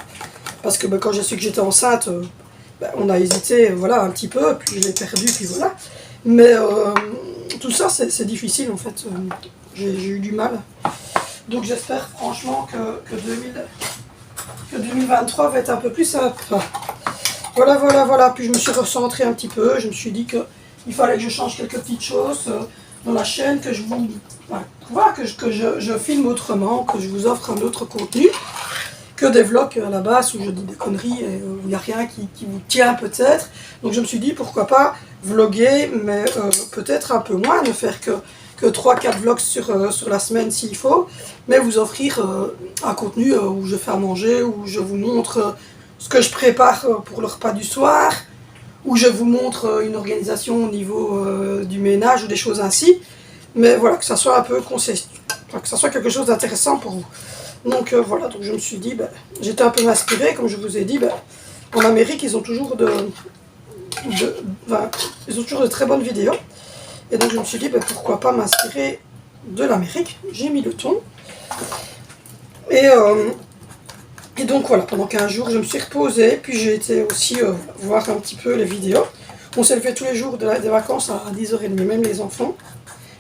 parce que quand j'ai su que j'étais enceinte, on a hésité voilà, un petit peu, puis je l'ai perdu, puis voilà. Mais tout ça, c'est difficile en fait. J'ai eu du mal. Donc j'espère franchement que 2023 va être un peu plus sympa. Voilà. Puis je me suis recentrée un petit peu. Je me suis dit qu'il fallait que je change quelques petites choses dans la chaîne, que je vous... Voilà, que je filme autrement, que je vous offre un autre contenu. Que des vlogs à la base où je dis des conneries et où il n'y a rien qui vous tient peut-être. Donc je me suis dit pourquoi pas vloguer, mais peut-être un peu moins, ne faire que 3-4 vlogs sur la semaine s'il faut, mais vous offrir un contenu où je fais à manger, où je vous montre ce que je prépare pour le repas du soir, où je vous montre une organisation au niveau du ménage ou des choses ainsi. Mais voilà, que ça soit un peu que ça soit quelque chose d'intéressant pour vous. Donc voilà, donc je me suis dit, j'étais un peu inspirée, comme je vous ai dit, en Amérique ils ont toujours de très bonnes vidéos. Et donc je me suis dit, pourquoi pas m'inspirer de l'Amérique. J'ai mis le ton. Et donc voilà, pendant 15 jours je me suis reposée, puis j'ai été aussi voir un petit peu les vidéos. On s'est levé tous les jours des vacances à 10h30, même les enfants.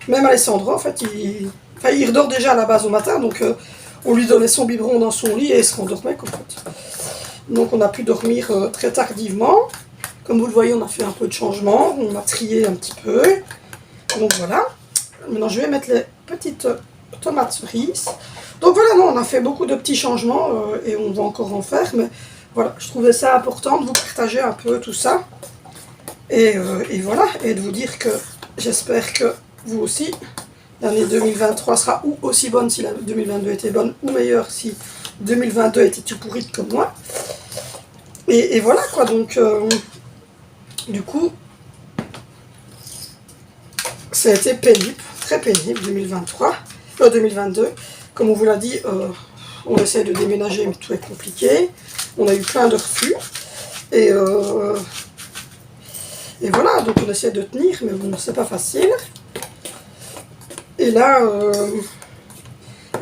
Même Alessandro, en fait, il redort déjà à la base au matin, donc... on lui donnait son biberon dans son lit et il se rendormait en fait. Donc on a pu dormir très tardivement. Comme vous le voyez, on a fait un peu de changement. On a trié un petit peu. Donc voilà. Maintenant je vais mettre les petites tomates cerises. Donc voilà, non, on a fait beaucoup de petits changements et on va encore en faire. Mais voilà, je trouvais ça important de vous partager un peu tout ça. Et voilà, et de vous dire que j'espère que vous aussi, l'année 2023 sera ou aussi bonne si la 2022 était bonne, ou meilleure si 2022 était tout pourri comme moi. Et voilà quoi, donc du coup, ça a été pénible, très pénible 2022. Comme on vous l'a dit, on essaie de déménager mais tout est compliqué. On a eu plein de refus. Et voilà, donc on essaie de tenir, mais bon, c'est pas facile. Et là,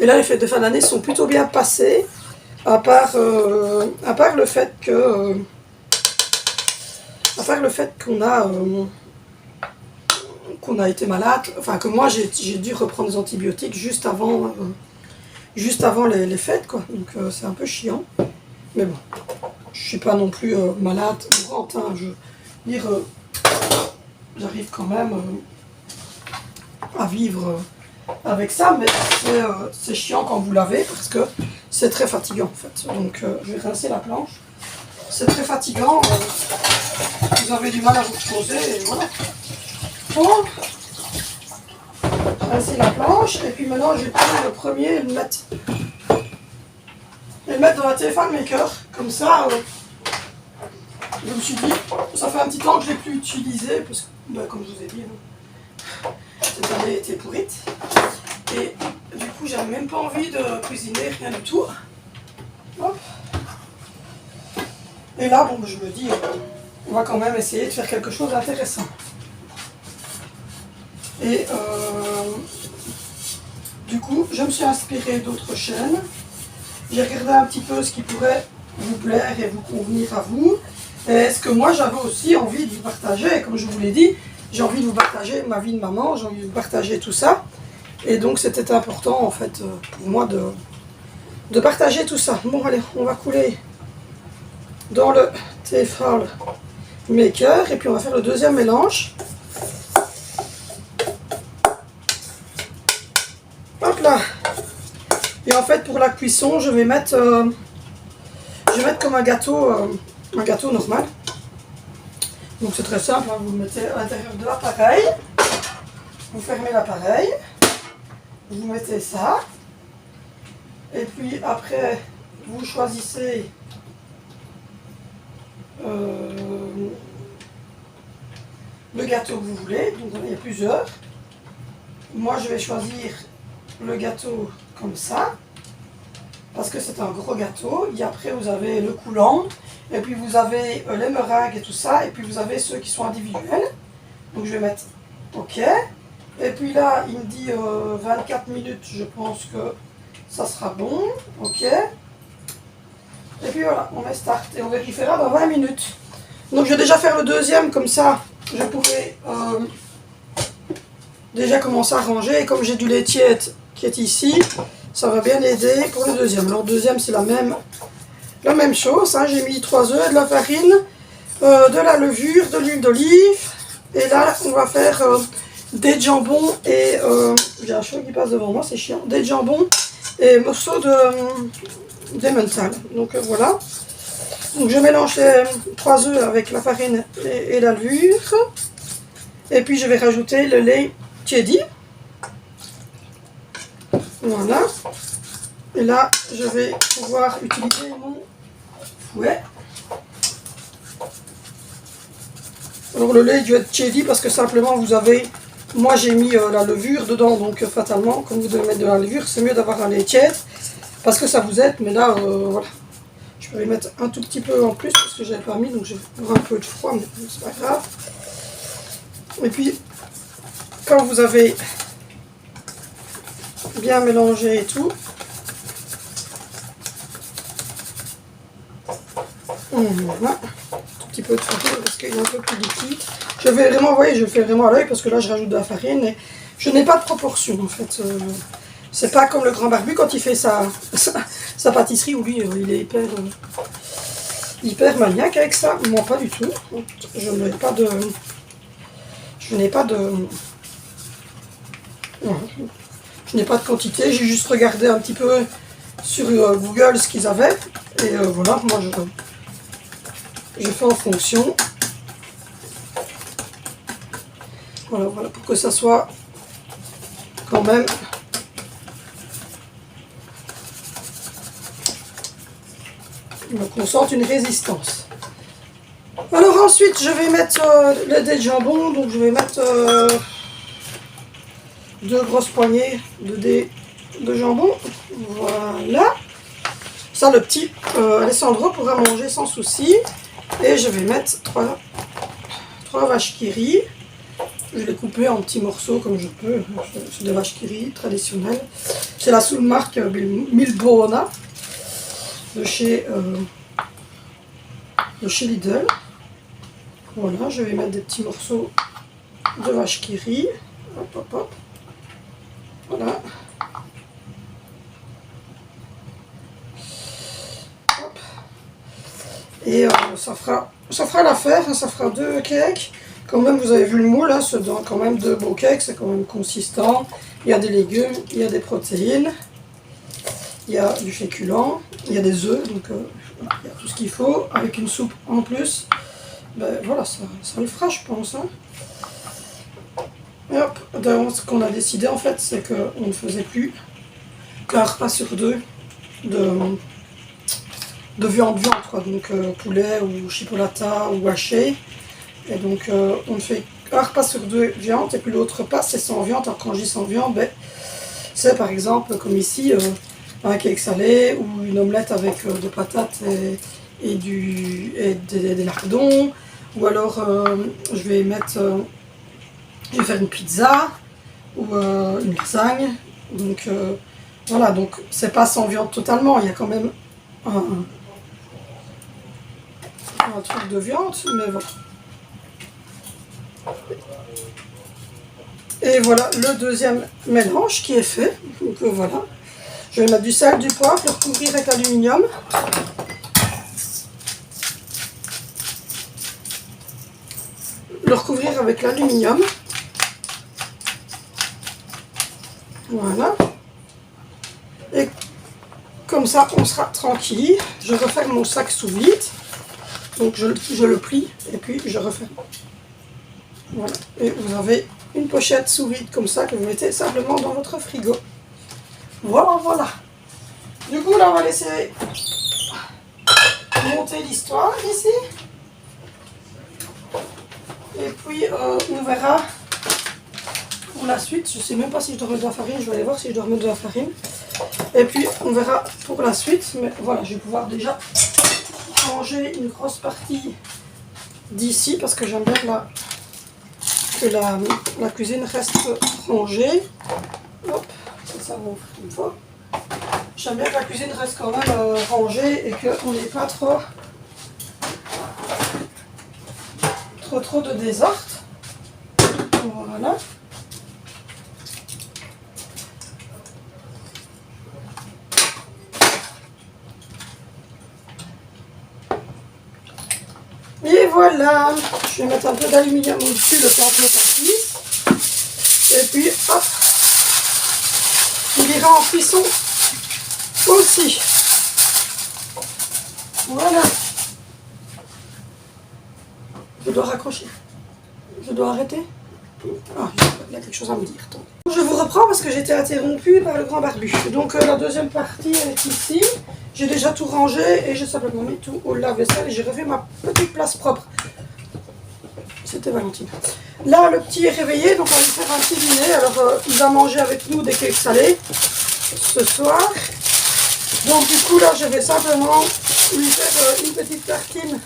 les fêtes de fin d'année sont plutôt bien passées, à part le fait que, qu'on a été malade, enfin que moi j'ai dû reprendre des antibiotiques juste avant les fêtes, quoi. Donc c'est un peu chiant, mais bon, je suis pas non plus malade mourante, hein. Je veux dire, j'arrive quand même à vivre avec ça, mais c'est chiant quand vous l'avez parce que c'est très fatigant en fait. Donc je vais rincer la planche. C'est très fatigant, vous avez du mal à vous reposer et voilà. Bon, rincer la planche et puis maintenant je vais prendre le premier et le mettre dans la téléphone maker. Comme ça, je me suis dit, ça fait un petit temps que je ne l'ai plus utilisé parce que, comme je vous ai dit, cette année était pourrite. Et du coup, j'avais même pas envie de cuisiner, rien du tout. Hop. Et là, bon, je me dis, on va quand même essayer de faire quelque chose d'intéressant. Et du coup, je me suis inspirée d'autres chaînes. J'ai regardé un petit peu ce qui pourrait vous plaire et vous convenir à vous. Et ce que moi, j'avais aussi envie de vous partager. Comme je vous l'ai dit, j'ai envie de vous partager ma vie de maman, j'ai envie de vous partager tout ça. Et donc, c'était important, en fait, pour moi de partager tout ça. Bon, allez, on va couler dans le Tefal Maker. Et puis, on va faire le deuxième mélange. Hop là. Et en fait, pour la cuisson, je vais mettre comme un gâteau normal. Donc, c'est très simple, hein. Vous le mettez à l'intérieur de l'appareil. Vous fermez l'appareil. Vous mettez ça. Et puis, après, vous choisissez le gâteau que vous voulez. Donc, il y a plusieurs. Moi, je vais choisir le gâteau comme ça, parce que c'est un gros gâteau. Et après, vous avez le coulant, et puis vous avez les meringues et tout ça, et puis vous avez ceux qui sont individuels. Donc, je vais mettre OK. Et puis là, il me dit 24 minutes, je pense que ça sera bon. OK. Et puis voilà, on met Start, et on vérifiera dans 20 minutes. Donc, je vais déjà faire le deuxième, comme ça, je pourrai déjà commencer à ranger. Et comme j'ai du lait tiède qui est ici, ça va bien aider pour le deuxième. Alors, le deuxième, c'est la même chose, hein. J'ai mis 3 œufs, de la farine, de la levure, de l'huile d'olive. Et là, on va faire des jambons et... j'ai un chat qui passe devant moi, c'est chiant. Des jambons et morceaux d'emmental. Donc voilà. Donc je mélange les 3 œufs avec la farine et la levure. Et puis je vais rajouter le lait tiédi. Voilà. Et là, je vais pouvoir utiliser mon fouet. Alors le lait doit être tiédi parce que simplement vous avez... Moi j'ai mis la levure dedans, donc fatalement, comme vous devez mettre de la levure, c'est mieux d'avoir un lait tiède parce que ça vous aide. Mais là, voilà. Je peux y mettre un tout petit peu en plus parce que je n'avais pas mis, donc je vais avoir un peu de froid, mais c'est pas grave. Et puis, quand vous avez bien mélangé et tout, voilà, un tout petit peu de farine parce qu'il est un peu plus liquide. Je vais vraiment, vous voyez, je le fais vraiment à l'œil parce que là je rajoute de la farine et je n'ai pas de proportion en fait. C'est pas comme le grand barbu quand il fait sa pâtisserie où lui il est hyper maniaque avec ça. Moi pas du tout. Je n'ai pas de... Voilà. Je n'ai pas de quantité, j'ai juste regardé un petit peu sur Google ce qu'ils avaient. Et voilà, moi je fais en fonction. Voilà, voilà, pour que ça soit quand même qu'on sente une résistance. Alors ensuite, je vais mettre le dés de jambon. Donc je vais mettre 2 grosses poignées de dés de jambon. Voilà. Ça, le petit Alessandro pourra manger sans souci. Et je vais mettre 3 vaches qui rient. Je vais les couper en petits morceaux comme je peux. C'est des vaches qui rient traditionnelles. C'est la sous-marque Milbona de chez Lidl. Voilà, je vais mettre des petits morceaux de vaches qui rient. Hop, hop, hop. Voilà. Hop. Et ça fera l'affaire, hein, ça fera 2 cakes. Quand même, vous avez vu le moule, hein, c'est quand même 2 beaux cakes, c'est quand même consistant. Il y a des légumes, il y a des protéines, il y a du féculent, il y a des œufs, donc voilà, il y a tout ce qu'il faut. Avec une soupe en plus, ben voilà, ça le fera, je pense. Hein. Et hop, donc, ce qu'on a décidé en fait, c'est qu'on ne faisait plus qu'un repas sur 2 de viande, quoi. Donc poulet ou chipolata ou haché. Et donc on fait un repas sur 2 viande et puis l'autre repas c'est sans viande. Alors quand je dis sans viande, ben, c'est par exemple comme ici un cake salé ou une omelette avec des patates et des lardons. Ou alors je vais faire une pizza ou une lasagne. Donc voilà, donc c'est pas sans viande totalement, il y a quand même un truc de viande, mais voilà. Et voilà le deuxième mélange qui est fait. Donc voilà. Je vais mettre du sel, du poivre, le recouvrir avec l'aluminium. Le recouvrir avec l'aluminium. Voilà. Et comme ça, on sera tranquille. Je referme mon sac sous vide. Donc je le plie et puis je referme. Voilà. Et vous avez une pochette sous vide comme ça que vous mettez simplement dans votre frigo. Voilà, voilà. Du coup, là, on va laisser monter l'histoire ici. Et puis, on verra pour la suite. Je ne sais même pas si je dois remettre de la farine. Je vais aller voir si je dois remettre de la farine. Et puis, on verra pour la suite. Mais voilà, je vais pouvoir déjà manger une grosse partie d'ici parce que j'aime bien que la cuisine reste rangée. Hop, ça va au frigo. J'aime bien que la cuisine reste quand même rangée et qu'on n'ait pas trop de désordre. Voilà. Et voilà, je vais mettre un peu d'aluminium au-dessus, le temps que ça cuise. Et puis, hop, il ira en cuisson aussi. Voilà. Je dois raccrocher. Je dois arrêter. Ah, il y a quelque chose à me dire. Attends. Je vous reprends parce que j'étais interrompue par le grand barbu. Donc la deuxième partie est ici. J'ai déjà tout rangé et j'ai simplement mis tout au lave-vaisselle et j'ai refait ma petite place propre. C'était Valentine. Là, le petit est réveillé, donc on va lui faire un petit dîner. Alors, il va manger avec nous des cakes salés ce soir. Donc du coup, là, je vais simplement lui faire une petite tartine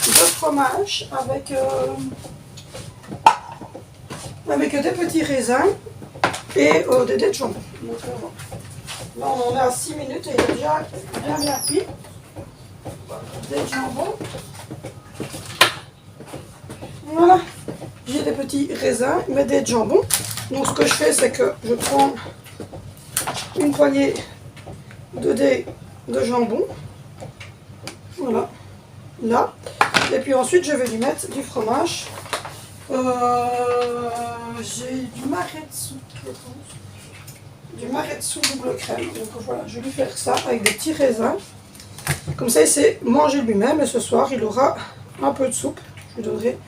de fromage avec des petits raisins et des dés de jambon. Donc, là, on en est à 6 minutes et il est déjà bien cuit. Dés de jambon. Voilà, j'ai des petits raisins, mais des de jambon. Donc ce que je fais, c'est que je prends une poignée de dés de jambon. Voilà, là. Et puis ensuite, je vais lui mettre du fromage. J'ai du maretsu, je pense. du Maretsu double crème. Donc voilà, je vais lui faire ça avec des petits raisins. Comme ça, il sait manger lui-même. Et ce soir, il aura un peu de soupe. Je lui donnerai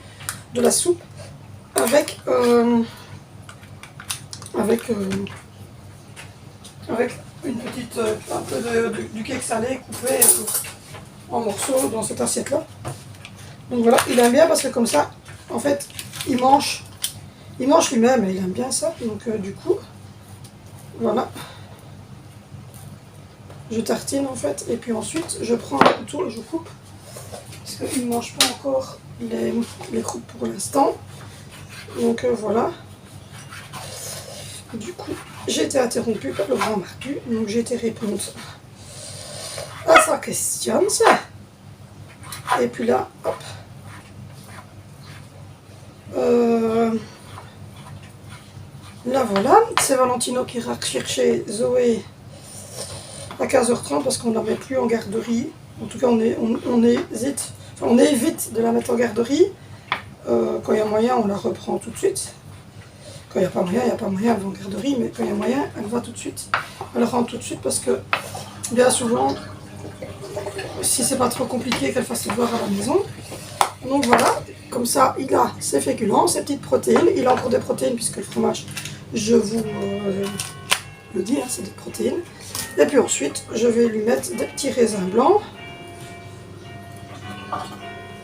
de la soupe avec une petite, un peu du cake salé coupé en morceaux dans cette assiette-là. Donc voilà, il aime bien parce que comme ça, en fait, il mange lui-même et il aime bien ça. Donc du coup, voilà. Je tartine en fait et puis ensuite je prends un couteau et je coupe. Parce qu'il ne mange pas encore les croûtes pour l'instant. Donc voilà. Du coup, j'ai été interrompue par le grand Marcu. Donc j'ai été répondre à sa question. Et puis là, hop. Là voilà, c'est Valentino qui ira chercher Zoé à 15h30 parce qu'on ne la met plus en garderie. En tout cas, on évite de la mettre en garderie. Quand il y a moyen, on la reprend tout de suite. Quand il n'y a pas moyen, il n'y a pas moyen, elle va en garderie. Mais quand il y a moyen, elle va tout de suite. Elle rentre tout de suite parce que, bien souvent, si c'est pas trop compliqué, qu'elle fasse ses devoirs à la maison. Donc voilà, comme ça, il a ses féculents, ses petites protéines. Il a encore des protéines puisque le fromage, je vous le dis, hein, c'est des protéines. Et puis ensuite, je vais lui mettre des petits raisins blancs.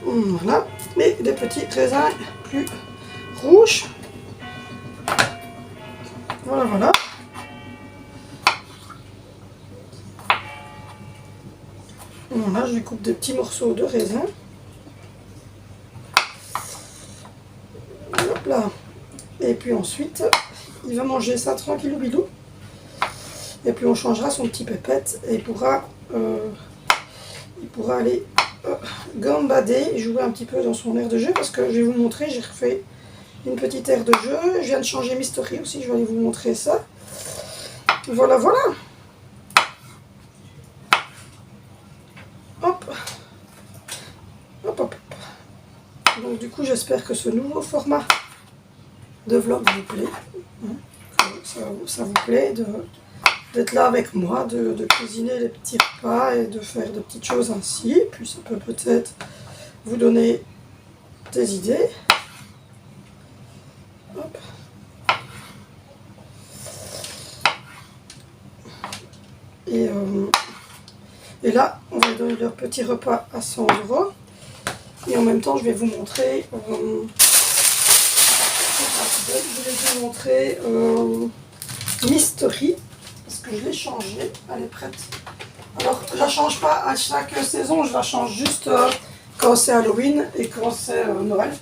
Voilà. Et des petits raisins plus rouges. Voilà, voilà. Voilà, je lui coupe des petits morceaux de raisin. Hop là. Et puis ensuite, il va manger ça tranquillou bilou. Et puis on changera son petit pépette et il pourra aller gambader et jouer un petit peu dans son aire de jeu parce que je vais vous montrer, j'ai refait une petite aire de jeu. Je viens de changer Mystery aussi, je vais aller vous montrer ça. Voilà, voilà. Hop. Hop, hop, hop. Donc du coup, j'espère que ce nouveau format de vlog vous plaît. Ça vous plaît d'être là avec moi, de cuisiner les petits repas et de faire de petites choses ainsi. Et puis ça peut peut-être vous donner des idées. Hop. Et là, on va donner leur petit repas à 100 €. Et en même temps, je vais vous montrer... je vais vous montrer Mystery. Parce que je l'ai changée. Elle est prête. Alors, je la change pas à chaque saison. Je la change juste quand c'est Halloween et quand c'est Noël.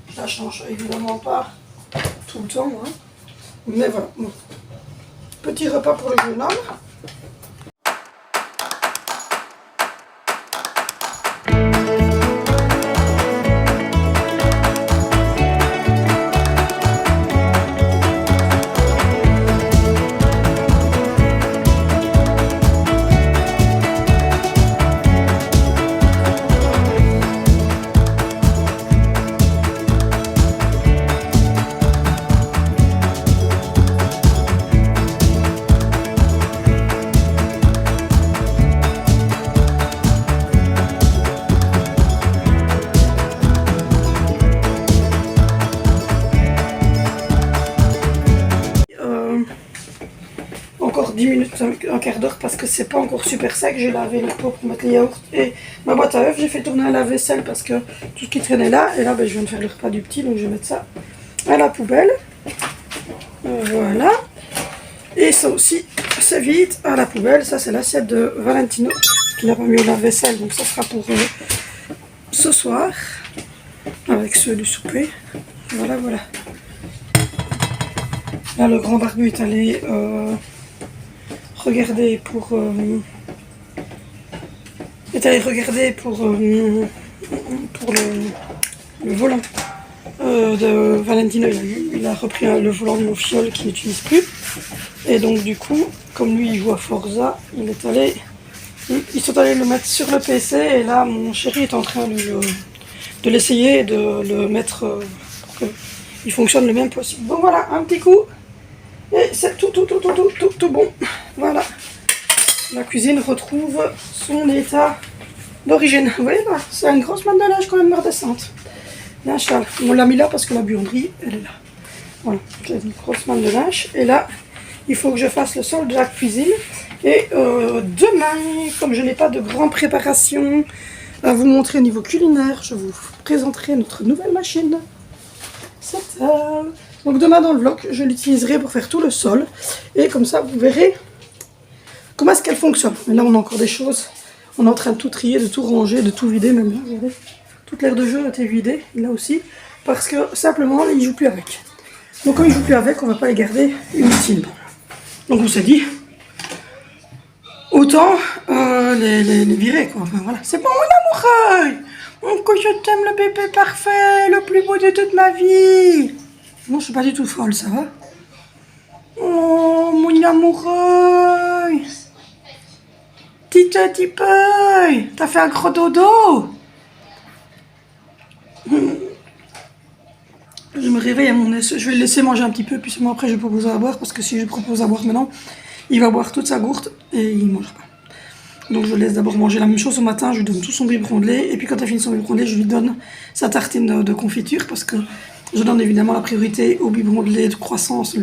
Je la change évidemment pas tout le temps. Hein. Mais voilà. Bon. Petit repas pour le jeune homme. Encore 10 minutes, un quart d'heure parce que c'est pas encore super sec. J'ai lavé le pot pour mettre les yaourts et ma boîte à œufs. J'ai fait tourner un lave-vaisselle parce que tout ce qui traînait là. Et là, je viens de faire le repas du petit, donc je vais mettre ça à la poubelle. Voilà. Et ça aussi, c'est vide à la poubelle. Ça, c'est l'assiette de Valentino qui n'a pas mis au lave-vaisselle. Donc ça sera pour ce soir avec ceux du souper. Voilà, voilà. Là, le grand barbu est allé regarder pour le volant de Valentino. Il a repris le volant de mon fiole qu'il n'utilise plus. Et donc du coup, comme lui il joue à Forza, ils sont allés le mettre sur le PC. Et là, mon chéri est en train de l'essayer et de le mettre pour qu'il fonctionne le même possible. Bon voilà, un petit coup. Et c'est tout bon. Voilà. La cuisine retrouve son état d'origine. Vous voyez là, c'est une grosse manne de linge quand même redescente. Là, on l'a mis là parce que la buanderie, elle est là. Voilà, j'ai une grosse manne de linge. Et là, il faut que je fasse le sol de la cuisine. Et demain, comme je n'ai pas de grande préparation à vous montrer au niveau culinaire, je vous présenterai notre nouvelle machine. Donc demain dans le vlog, je l'utiliserai pour faire tout le sol. Et comme ça, vous verrez comment est-ce qu'elle fonctionne. Et là, on a encore des choses. On est en train de tout trier, de tout ranger, de tout vider. Même là, regardez. Toute l'aire de jeu a été vidée, là aussi. Parce que simplement, il ne joue plus avec. Donc comme il ne joue plus avec, on ne va pas les garder inutilement. Donc on s'est dit, autant les virer quoi. Enfin voilà. C'est bon mon amoureux. Que je t'aime le bébé parfait, le plus beau de toute ma vie. Non, je suis pas du tout folle, ça va. Oh mon amoureux. Petit peu. T'as fait un gros dodo. Je me réveille à mon aise. Je vais le laisser manger un petit peu, puis seulement après je vais proposer à boire, parce que si je propose à boire maintenant, il va boire toute sa gourde et il ne mangera pas. Donc je laisse d'abord manger la même chose au matin, je lui donne tout son biberon de lait, et puis quand elle finit son biberon de lait, je lui donne sa tartine de confiture, parce que je donne évidemment la priorité au biberon de lait de croissance, ce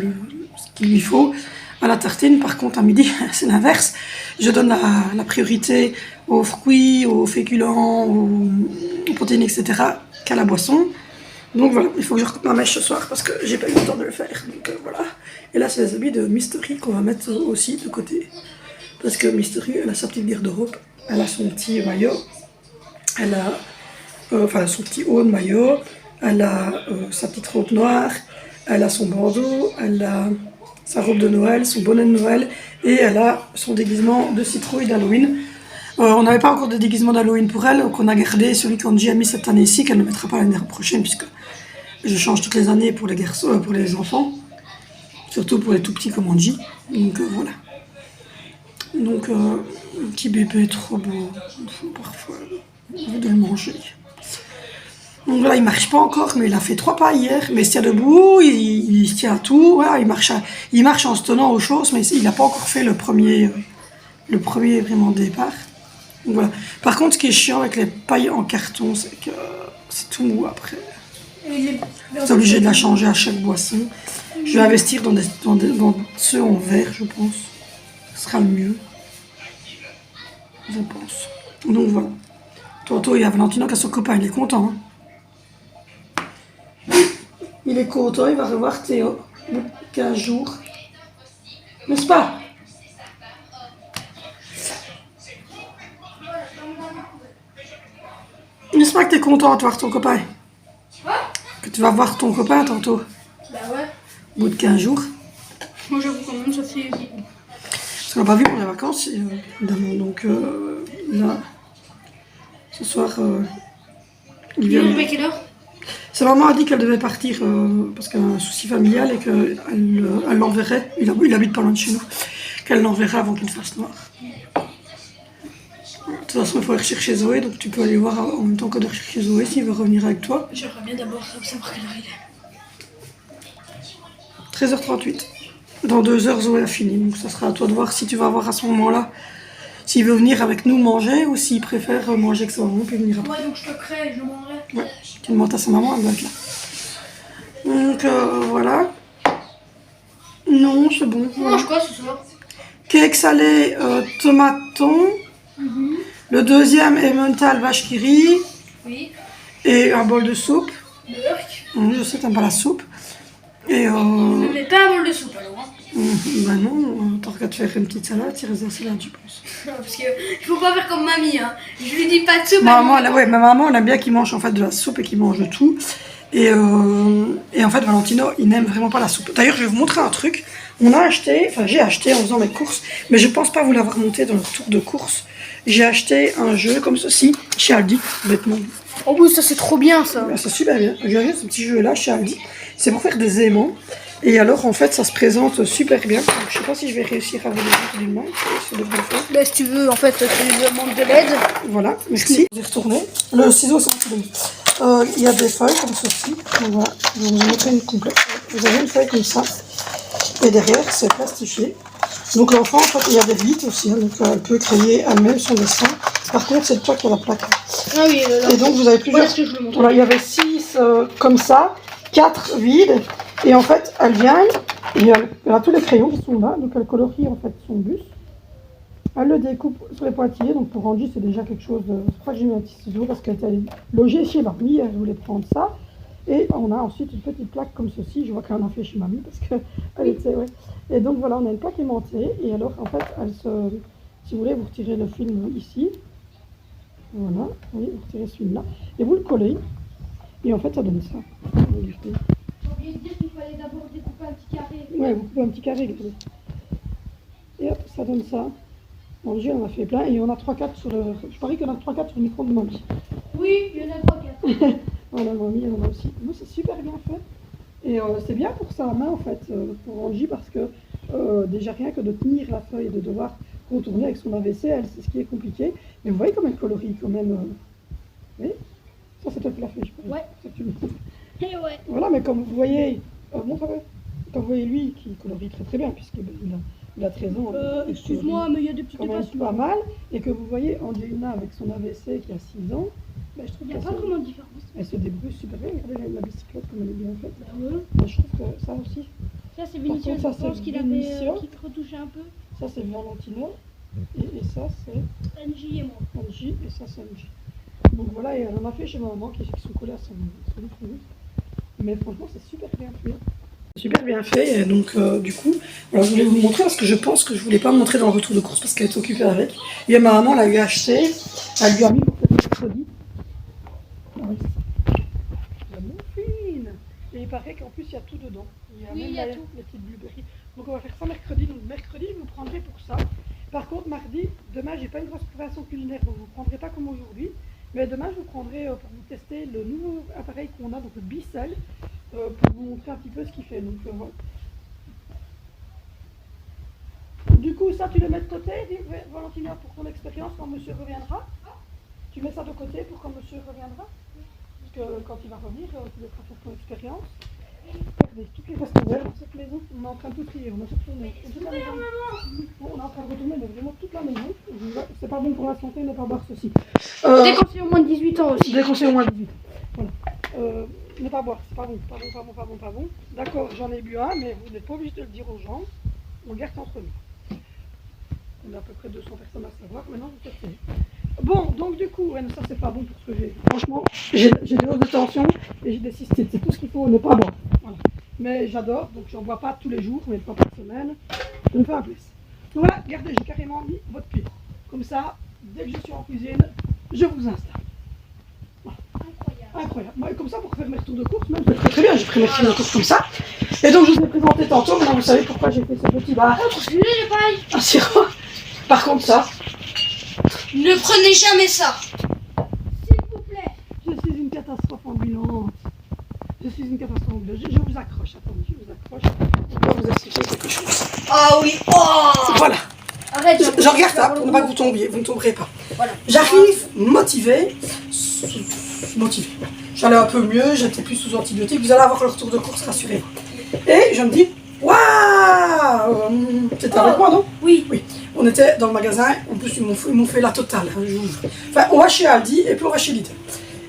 qu'il lui faut, à la tartine. Par contre à midi, c'est l'inverse, je donne la priorité aux fruits, aux féculents, aux protéines, etc., qu'à la boisson. Donc voilà, il faut que je recoupe ma mèche ce soir parce que j'ai pas eu le temps de le faire. Donc voilà. Et là, c'est les habits de Mystery qu'on va mettre aussi de côté. Parce que Mystery, elle a sa petite garde-robe, elle a son petit maillot, elle a son petit haut de maillot, elle a sa petite robe noire, elle a son bandeau, elle a sa robe de Noël, son bonnet de Noël, et elle a son déguisement de citrouille d'Halloween. On n'avait pas encore de déguisement d'Halloween pour elle, donc on a gardé celui qu'Angie a mis cette année-ci, qu'elle ne mettra pas l'année prochaine, puisque je change toutes les années pour les garçons, pour les enfants, surtout pour les tout petits comme Angie. Donc voilà. Donc un petit bébé trop beau, parfois envie de le manger. Donc là, il marche pas encore, mais il a fait 3 pas hier. Mais il se tient debout, il se tient à tout. Voilà, il marche en se tenant aux choses, mais il n'a pas encore fait le premier vraiment départ. Donc voilà. Par contre, ce qui est chiant avec les pailles en carton, c'est que c'est tout mou après. C'est obligé de la changer à chaque boisson. Je vais investir dans ceux en verre, je pense. Ce sera le mieux. Je pense. Donc voilà. Tantôt, il y a Valentino qui a son copain, il est content. Hein. Il est content, il va revoir Théo. 15 jours. N'est-ce pas? N'est-ce pas que t'es content de voir ton copain? Que tu vas voir ton copain tantôt? Bah ouais. Au bout de 15 jours. Moi j'avoue quand même, ça fait... Parce qu'on l'a pas vu pour les vacances, évidemment. Donc là, ce soir, il vient. Il est à quelle heure? Sa maman a dit qu'elle devait partir parce qu'elle a un souci familial et qu'elle l'enverrait. Il habite pas loin de chez nous. Qu'elle l'enverrait avant qu'il fasse noir. De toute façon, il faut aller rechercher Zoé, donc tu peux aller voir en même temps que de rechercher Zoé s'il veut revenir avec toi. J'aimerais bien d'abord savoir quelle heure il est. 13h38. Dans 2 heures, Zoé a fini, donc ça sera à toi de voir si tu vas voir à ce moment-là s'il veut venir avec nous manger ou s'il préfère manger avec sa maman puis venir après. Ouais, donc je le crée et je le mangerai. Ouais, tu demandes à sa maman, elle doit être là. Donc voilà. Non, c'est bon. On mange quoi ce soir? Cake salé, tomaton. Le deuxième est mental vache qui rit. Oui. Et un bol de soupe. Burk. Je sais, t'aimes pas la soupe. Et Ne mets pas un bol de soupe alors. Hein. Bah non, t'as qu'à te faire une petite salade, tu restes dans la salade, je pense. Non, parce que il faut pas faire comme mamie. Hein. Je lui dis pas de soupe. Ma maman, elle aime bien qu'il mange en fait de la soupe et qu'il mange de tout. Et en fait, Valentino, il n'aime vraiment pas la soupe. D'ailleurs, je vais vous montrer un truc. J'ai acheté en faisant mes courses, mais je pense pas vous l'avoir monté dans le tour de course. J'ai acheté un jeu comme ceci chez Aldi, bêtement. Oh oui, ça c'est trop bien ça. Ben, c'est super bien. J'ai acheté ce petit jeu là chez Aldi. C'est pour faire des aimants. Et alors, en fait, ça se présente super bien. Donc, je sais pas si je vais réussir à vous le dire d'une main. Ça devrait le faire. Bah, si tu veux, en fait, tu lui demandes de l'aide. Voilà, merci. Je vais retourner. Le ciseau, c'est un peu. Il y a des feuilles comme ceci. Donc, voilà, je vais vous montrer une complète. Vous avez une feuille comme ça. Et derrière, c'est plastifié. Donc l'enfant, en fait, il y a des vitres aussi, hein, donc elle peut créer elle-même son dessin. Par contre, c'est toi qui as la plaque. Ah oui, là. Et donc vous avez plusieurs. Voilà ce que je veux montrer. Voilà, il y avait 6 comme ça, 4 vides. Et en fait, elle vient, et elle a tous les crayons qui sont là, donc elle colorie en fait son bus. Elle le découpe sur les pointillés, donc pour Angie c'est déjà quelque chose de... Je crois que j'ai mis un petit ciseau parce qu'elle était allée loger chez mamie, elle voulait prendre ça. Et on a ensuite une petite plaque comme ceci, je vois qu'elle en a fait chez mamie parce qu'elle était... Ouais. Et donc voilà, on a une plaque aimantée, et alors en fait, elle se... Si vous voulez, vous retirez le film ici. Voilà, oui, vous retirez celui-là, et vous le collez, et en fait ça donne ça. Regardez. J'ai oublié de dire qu'il fallait d'abord découper un petit carré. Ouais, vous coupez un petit carré, regardez. Et hop, ça donne ça. Angie, on en a fait plein, et il y en a 3-4 sur le... Je parie qu'il y en a 3-4 sur le micro de mamie. Oui, il y en a 3-4. Voilà, mamie, elle en a aussi. Moi, c'est super bien fait. Et c'est bien pour sa main, en fait, pour Angie, parce que déjà rien que de tenir la feuille et de devoir contourner avec son AVC, elle, c'est ce qui est compliqué. Mais vous voyez comme elle colorie, quand même. Oui, ça, c'est toi qui l'as fait, je pense. Ouais. Ça, tu le- Et ouais. Voilà, mais comme vous voyez, montre-le. Comme vous voyez, lui, qui colorie très très bien, puisqu'il a 13 ans. il Excuse-moi, mais il y a des petites quand même dépassements. pas mal, et que vous voyez Angelina avec son AVC qui a 6 ans, ben, je trouve Il n'y a qu'elle pas se- vraiment de différence. elle se débrouille super bien. Regardez la bicyclette comme elle est bien faite. Bah ouais. Ben, je trouve que ça aussi, Ça, c'est Par Vinicius, contre, ça, je pense c'est qu'il avait Vinicius. qu'il retouchait un peu. ça c'est Valentino, et ça c'est NJ et moi. Angie, et ça c'est Angie. Donc voilà, et elle en a fait chez ma maman qui sont collés à son livre. Mais franchement, c'est super bien fait. Super bien fait, et donc du coup, voilà, je voulais vous montrer parce que je pense que je voulais pas montrer dans le retour de course parce qu'elle est occupée avec. Et ma maman l'a lui acheté, elle lui a mis pour le mercredi. Ah oui, c'est ça. La morphine. Et il paraît qu'en plus il y a tout dedans. Il y a Oui, même il y a les petites blueberries. Donc on va faire ça mercredi. Donc mercredi, je vous prendrai pour ça. Par contre, mardi, demain, j'ai pas une grosse préparation culinaire, donc je vous prendrai pas comme aujourd'hui. Mais demain, je vous prendrai pour vous tester le nouveau appareil qu'on a, donc le Bicel, pour vous montrer un petit peu ce qu'il fait. Donc voilà. Du coup, ça, tu le mets de côté, Valentina, pour ton expérience quand monsieur reviendra. Tu mets ça de côté pour quand monsieur reviendra. Parce que quand il va revenir, tu devras faire ton expérience. Regardez, toutes les restes ouvertes dans cette maison. On est en train de tout trier, on a tout retourné. Toute la maison. Bon, on est en train de retourner, mais vraiment toute la maison. C'est pas bon pour la santé, ne pas boire ceci. Déconseillé au moins de 18 ans aussi. Déconseillé au moins 18. Voilà. Ne pas boire, c'est pas bon, pas bon. D'accord, j'en ai bu un, mais vous n'êtes pas obligé de le dire aux gens. On le garde entre nous. On a à peu près 200 personnes à savoir. Maintenant, vous faites ça. Bon, donc du coup, ouais, ça c'est pas bon pour ce que j'ai. Franchement, j'ai des hausses de tension et j'ai des cystites. C'est tout ce qu'il faut ne pas boire. Voilà. Mais j'adore, donc j'en bois pas tous les jours, mais une fois par semaine. Ça me fait un plaisir. Donc voilà, regardez, j'ai carrément mis votre pied. Comme ça, dès que je suis en cuisine, je vous installe. Voilà. Incroyable. Moi, comme ça, pour faire mes retours de course, même, c'est très très bien. J'ai pris mes retours de course comme ça. Et donc, je vous ai présenté tantôt. Maintenant, vous savez pourquoi j'ai fait ce petit bar. Celui-là, j'ai pareil. Un sirop. Par contre, ça, Ne prenez jamais ça. S'il vous plaît. je suis une catastrophe ambulante. Je suis une catastrophe ambulante. Je vous accroche. Attendez, je vous accroche. Je vais vous expliquer quelque chose. Ah oui. Oh. Voilà. Arrête. Je regarde ça pour ne pas que vous tombiez. Vous ne tomberez pas. Voilà. J'arrive motivée. Motivée. J'allais un peu mieux. J'étais plus sous antibiotiques. Vous allez avoir le retour de course, rassurez-vous. Et je me dis, waouh. C'était avec moi, non? Oui. Oui. On était dans le magasin, en plus ils m'ont fait la totale. Hein, enfin, on va chez Aldi et puis on va chez Lidl.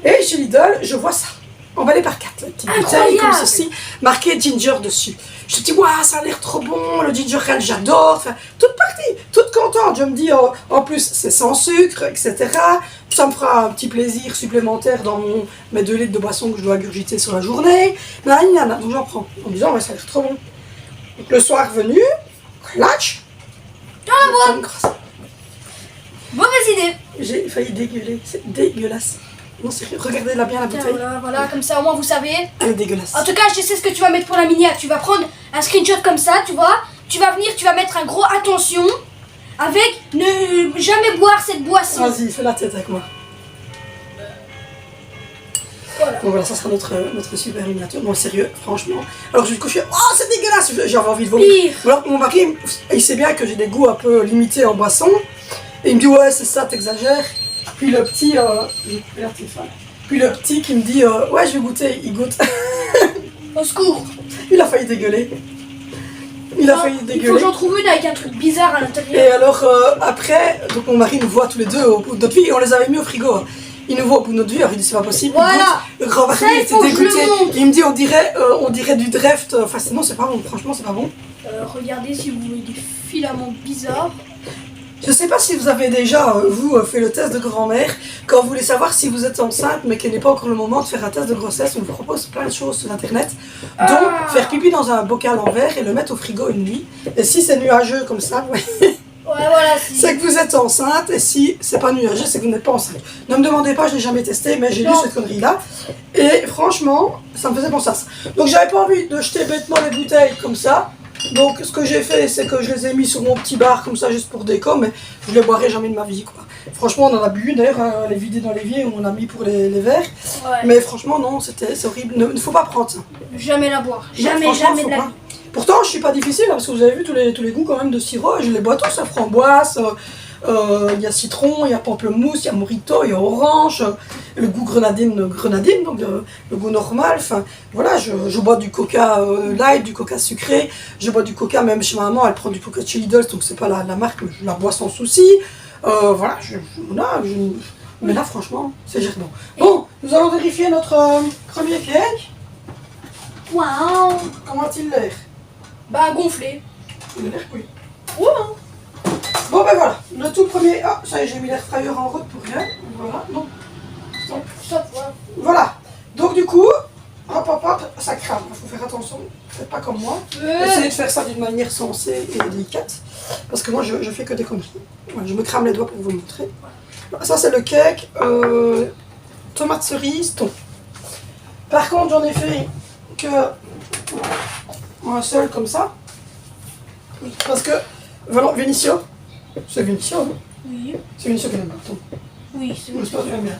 Et chez Lidl, je vois ça, emballé par 4, la petite bouteille comme ceci, marqué ginger dessus. Je me dis, waouh, ça a l'air trop bon, le ginger ale, j'adore. Enfin, toute partie, toute contente. Je me dis, en plus, c'est sans sucre, etc. Ça me fera un petit plaisir supplémentaire dans mes 2 litres de boisson que je dois ingurgiter sur la journée. Donc j'en prends, en me disant, ouais, ça a l'air trop bon. Donc le soir venu, clutch. Mauvaise idée. J'ai failli dégueuler, c'est dégueulasse. Non, sérieux, regardez-la bien la Tiens, bouteille. voilà, comme ça au moins vous savez. Elle est dégueulasse. En tout cas, je sais ce que tu vas mettre pour la miniature. Tu vas prendre un screenshot comme ça, tu vois. Tu vas venir, tu vas mettre un gros attention avec ne jamais boire cette boisson. Vas-y, fais la tête avec moi. Voilà. Donc voilà, ça sera notre super miniature. Non, sérieux, franchement. Alors je me couche, oh c'est dégueulasse, j'avais envie de vomir. Pire. Alors mon mari, il sait bien que j'ai des goûts un peu limités en boisson. Et il me dit, ouais, c'est ça, t'exagères. Puis le petit, puis le petit qui me dit, ouais, je vais goûter, il goûte. Au secours. Il a failli dégueuler. Il a failli Il faut que dégueuler. j'en trouve une avec un truc bizarre à Et l'intérieur. alors après, donc mon mari nous voit tous les deux au bout de notre vie et on les avait mis au frigo. Hein. Il nous voit au bout de notre vie, alors il dit c'est pas possible. Il Voilà. goûte. Le grand mari Ça, il était faut que je dégoûté. le montre. Il me dit on dirait du Dreft. Enfin non c'est pas bon, franchement c'est pas bon. Regardez si vous voulez des filaments bizarres. Je sais pas si vous avez déjà, fait le test de grand-mère. Quand vous voulez savoir si vous êtes enceinte mais qu'il n'est pas encore le moment de faire un test de grossesse, on vous propose plein de choses sur internet. Donc faire pipi dans un bocal en verre et le mettre au frigo une nuit. Et si c'est nuageux comme ça, ouais. Ouais, voilà. C'est que vous êtes enceinte, et si c'est pas nuageux, c'est que vous n'êtes pas enceinte. Ne me demandez pas, je l'ai jamais testé, mais j'ai lu Non. cette connerie-là. Et franchement, ça me faisait penser à ça. Donc j'avais pas envie de jeter bêtement les bouteilles comme ça. Donc ce que j'ai fait, c'est que je les ai mis sur mon petit bar comme ça, juste pour déco, mais je les boirai jamais de ma vie, quoi. Franchement, on en a bu, d'ailleurs, les vidés dans l'évier, on en a mis pour les verres. Ouais. Mais franchement, non, c'est horrible. Il ne faut pas prendre ça. Jamais la boire. Non, Jamais, franchement, jamais faut de la pas. vie. Pourtant, je suis pas difficile, hein, parce que vous avez vu tous les goûts quand même de sirop, je les bois tous, framboise, il y a citron, il y a pamplemousse, il y a mojito, il y a orange, le goût grenadine, donc le goût normal, enfin voilà, je bois du coca light, du coca sucré, je bois du coca, même chez ma maman, elle prend du coca Chili Dolls, donc c'est pas la marque, mais je la bois sans souci, voilà, mais là franchement, c'est germant. Bon, nous allons vérifier notre premier cake. Waouh. Comment a-t-il l'air? Bah, gonflé. Il a l'air oui. Ouais. Bon ben voilà, le tout premier. Ah, ça y est, j'ai mis l'air fryer en route pour rien. Voilà, donc. Stop, voilà. Voilà. Donc du coup, hop, ça crame. Il faut faire attention, faites pas comme moi. Essayez de faire ça d'une manière sensée et délicate. Parce que moi, je fais que des conneries. Voilà, je me crame les doigts pour vous montrer. Voilà, ça, c'est le cake tomate cerise thon. Par contre, j'en ai fait que un seul comme ça. Oui. Parce que, voilà, Vinicio. C'est Vinicio, non? Oui. C'est Vinicio qui n'aime pas le thon. Oui, c'est bon. J'espère que tu aimes bien.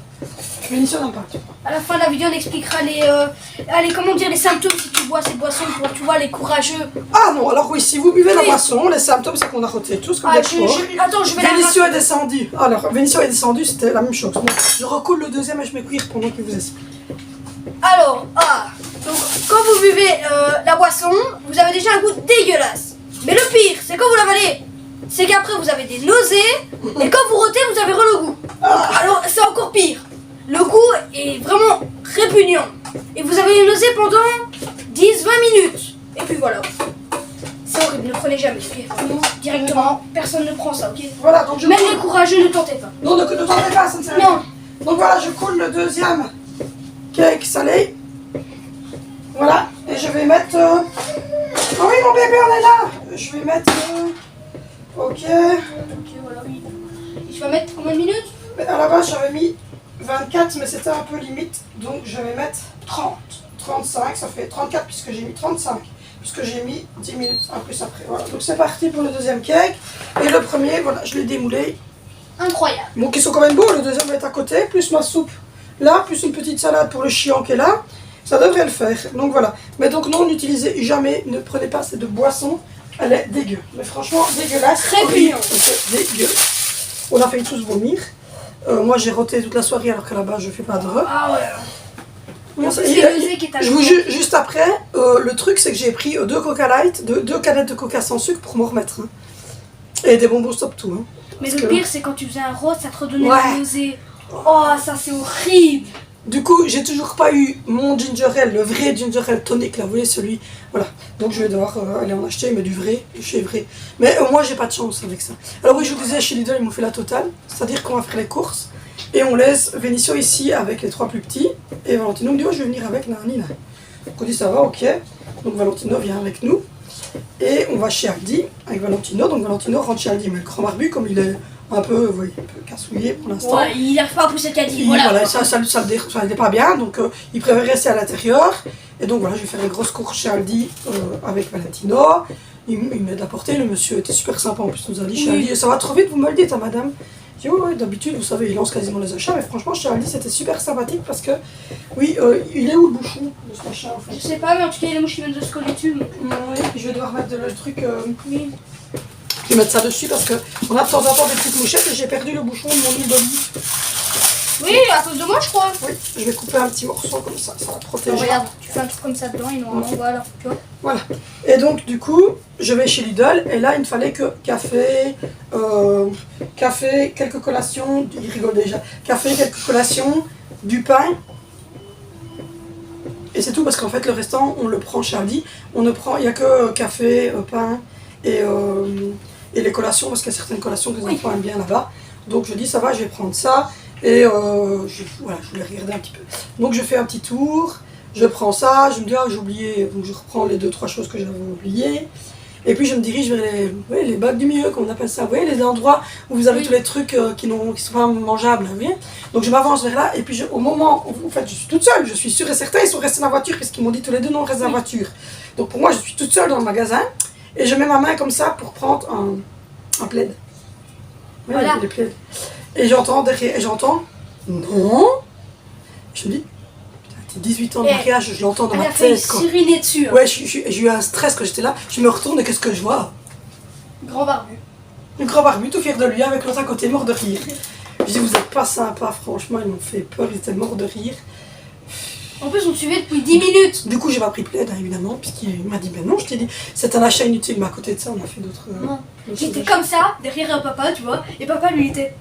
Vinicio n'aime pas. À la fin de la vidéo, on expliquera les symptômes si tu bois cette boisson pour, tu vois, les courageux. Ah non, alors oui, si vous buvez la Oui. boisson, les symptômes, c'est qu'on a roté tous comme Ah, des porcs. attends, je vais la Vinicio est descendu. Alors, Vinicio est descendu, c'était la même chose. Bon, je recoule le deuxième et je mets cuire pendant qu'il vous explique. Alors, donc quand vous buvez la boisson, vous avez déjà un goût dégueulasse. Mais le pire, c'est quand vous l'avalez, c'est qu'après vous avez des nausées, et quand vous rôtez, vous avez le goût. Alors, c'est encore pire. Le goût est vraiment répugnant. Et vous avez les nausées pendant 10-20 minutes. Et puis voilà. C'est horrible, ne prenez jamais. Nous, directement, personne ne prend ça, ok? Voilà, donc je Même coule. les courageux, ne tentez pas. Non, ne tentez pas, ça ne sert à Non. rien. Donc voilà, je coule le deuxième cake salé. Voilà, et je vais mettre... Ah oui, mon bébé, on est là. Je vais mettre... Ok. Ok, voilà, oui. Et tu vas mettre combien de minutes? Mais à la base, j'avais mis 24, mais c'était un peu limite. Donc je vais mettre 30. 35, ça fait 34 puisque j'ai mis 35. Puisque j'ai mis 10 minutes en plus après. Voilà, donc c'est parti pour le deuxième cake. Et le premier, voilà, je l'ai démoulé. Incroyable. Bon, qui sont quand même beaux, le deuxième est à côté, plus ma soupe là, plus une petite salade pour le chiant qui est là. Ça devrait le faire. Donc voilà. Mais donc non, n'utilisez jamais, ne prenez pas cette boisson. Elle est dégueu. Mais franchement, dégueulasse. Répugnant. C'est dégueu. On a failli tous vomir. Moi, j'ai roté toute la soirée alors qu'à la base, je fais pas de re. Ah ouais. Bon, C'est le nez qui est à je vous jure, juste après, le truc c'est que j'ai pris deux Coca Light, deux canettes de Coca sans sucre pour m'en remettre. Hein. Et des bonbons stop tout. Hein. Mais Parce le que- pire, c'est quand tu faisais un rose, ça te redonnait Ouais. la nausée. Oh, ça c'est horrible. Du coup, j'ai toujours pas eu mon ginger ale, le vrai ginger ale tonic, là, vous voyez celui. Voilà. Donc je vais devoir aller en acheter, mais du vrai, chez vrai. Mais moi, j'ai pas de chance avec ça. Alors oui, je vous disais, chez Lidl, ils m'ont fait la totale. C'est-à-dire qu'on va faire les courses. Et on laisse Vinicio ici avec les trois plus petits. Et Valentino me dit, oh, je vais venir avec Nani. Donc on dit, ça va, ok. Donc Valentino vient avec nous. Et on va chez Aldi avec Valentino. Donc Valentino rentre chez Aldi. Mais le grand barbu, comme il est un peu, vous voyez, un peu cassouillé pour l'instant. Ouais, il n'arrive pas à pousser le caddie. Il- Voilà. ça n'allait pas bien, donc il préfère rester à l'intérieur. Et donc voilà, je vais faire une grosse course chez Aldi avec Valentino. Il m'aide à porter, le monsieur était super sympa en plus, nous a dit chez Oui. Aldi. Ça va trop vite, vous me le dites, hein, madame? Je dis, ouais, d'habitude, vous savez, il lance quasiment les achats, mais franchement, chez Aldi, c'était super sympathique parce que, oui, il est où le bouchon de ce machin en Je fait? sais pas, mais en tout cas, les mouches qui viennent de se coller dessus. donc, Oui, je vais devoir mettre le truc. oui. Je vais mettre ça dessus parce qu'on a de temps en temps des petites mouchettes et j'ai perdu le bouchon de mon huile d'olive. Oui, à cause de moi, je crois. Oui, je vais couper un petit morceau comme ça va protéger. Alors, regarde, tu fais un truc comme ça dedans et normalement, voilà, tu vois. Voilà. Et donc, du coup, je vais chez Lidl et là, il me fallait que café, quelques collations, il rigole déjà, café, quelques collations, du pain. Et c'est tout parce qu'en fait, le restant, on le prend chez Aldi. On ne prend, il n'y a que café, pain et les collations parce qu'il y a certaines collations que les enfants aiment bien là-bas. Donc, je dis, ça va, je vais prendre ça. Et voilà, je voulais regarder un petit peu. Donc, je fais un petit tour. Je prends ça, je me dis, ah, j'ai oublié, donc je reprends les 2-3 choses que j'avais oubliées. Et puis je me dirige vers les bacs du milieu, comme on appelle ça, vous voyez, les endroits où vous avez tous les trucs qui ne sont pas mangeables, vous voyez. Donc je m'avance vers là, et puis au moment où en fait, je suis toute seule, je suis sûre et certaine, ils sont restés dans la voiture, parce qu'ils m'ont dit tous les deux, non, on reste dans la voiture. Donc pour moi, je suis toute seule dans le magasin, et je mets ma main comme ça pour prendre un plaid. Oui, Voilà. les plaids. Et j'entends derrière, non. Je me dis, 18 ans de mariage, je l'entends dans Elle ma a failli tête. Quoi. siriner dessus. Hein. Ouais, j'ai eu un stress quand j'étais là. Je me retourne et qu'est-ce que je vois? Grand barbu. Un grand barbu, tout fier de lui, avec l'autre à côté, mort de rire. Je dis, vous êtes pas sympa, franchement, ils m'ont fait peur, ils étaient morts de rire. En plus, on te suivait depuis 10 minutes. Du coup, j'ai pas pris plaid, hein, évidemment, puisqu'il m'a dit, ben non, je t'ai dit, c'est un achat inutile, mais à côté de ça, on a fait d'autres. Non. J'étais comme ça, derrière un papa, tu vois, et papa lui il était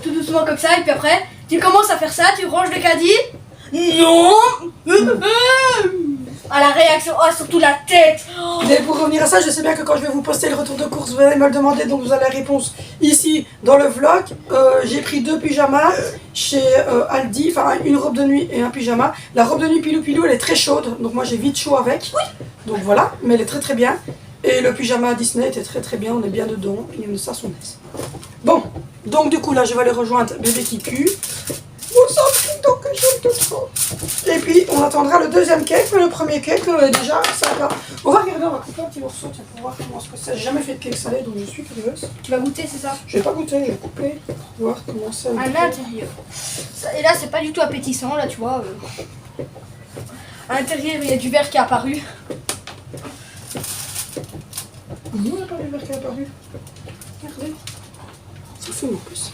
tout doucement comme ça, et puis après, tu commences à faire ça, tu ranges le caddie. Non. À la réaction, oh, surtout la tête. Oh. Et pour revenir à ça, je sais bien que quand je vais vous poster le retour de course, vous allez me le demander, donc vous avez la réponse ici dans le vlog. J'ai pris 2 pyjamas chez Aldi, enfin une robe de nuit et un pyjama. La robe de nuit Pilou Pilou, elle est très chaude, donc moi j'ai vite chaud avec. Oui. Donc voilà, mais elle est très très bien. Et le pyjama Disney était très très bien, on est bien dedans, il y a ça son aise. Bon, donc du coup là je vais aller rejoindre bébé Kiku. Vous sentez donc que j'aime tout trop. Et puis on attendra le deuxième cake, mais le premier cake déjà sympa. On va regarder, on va couper un petit morceau tiens, pour voir comment c'est. J'ai jamais fait de cake salé donc je suis curieuse. Tu vas goûter, c'est ça? Je vais pas goûter, je vais couper pour voir comment c'est. À l'intérieur. Et là, c'est pas du tout appétissant, là, tu vois. À l'intérieur, il y a du verre qui est apparu. Non, il n'y a pas de verre qui est apparu. Regardez. C'est fou en plus.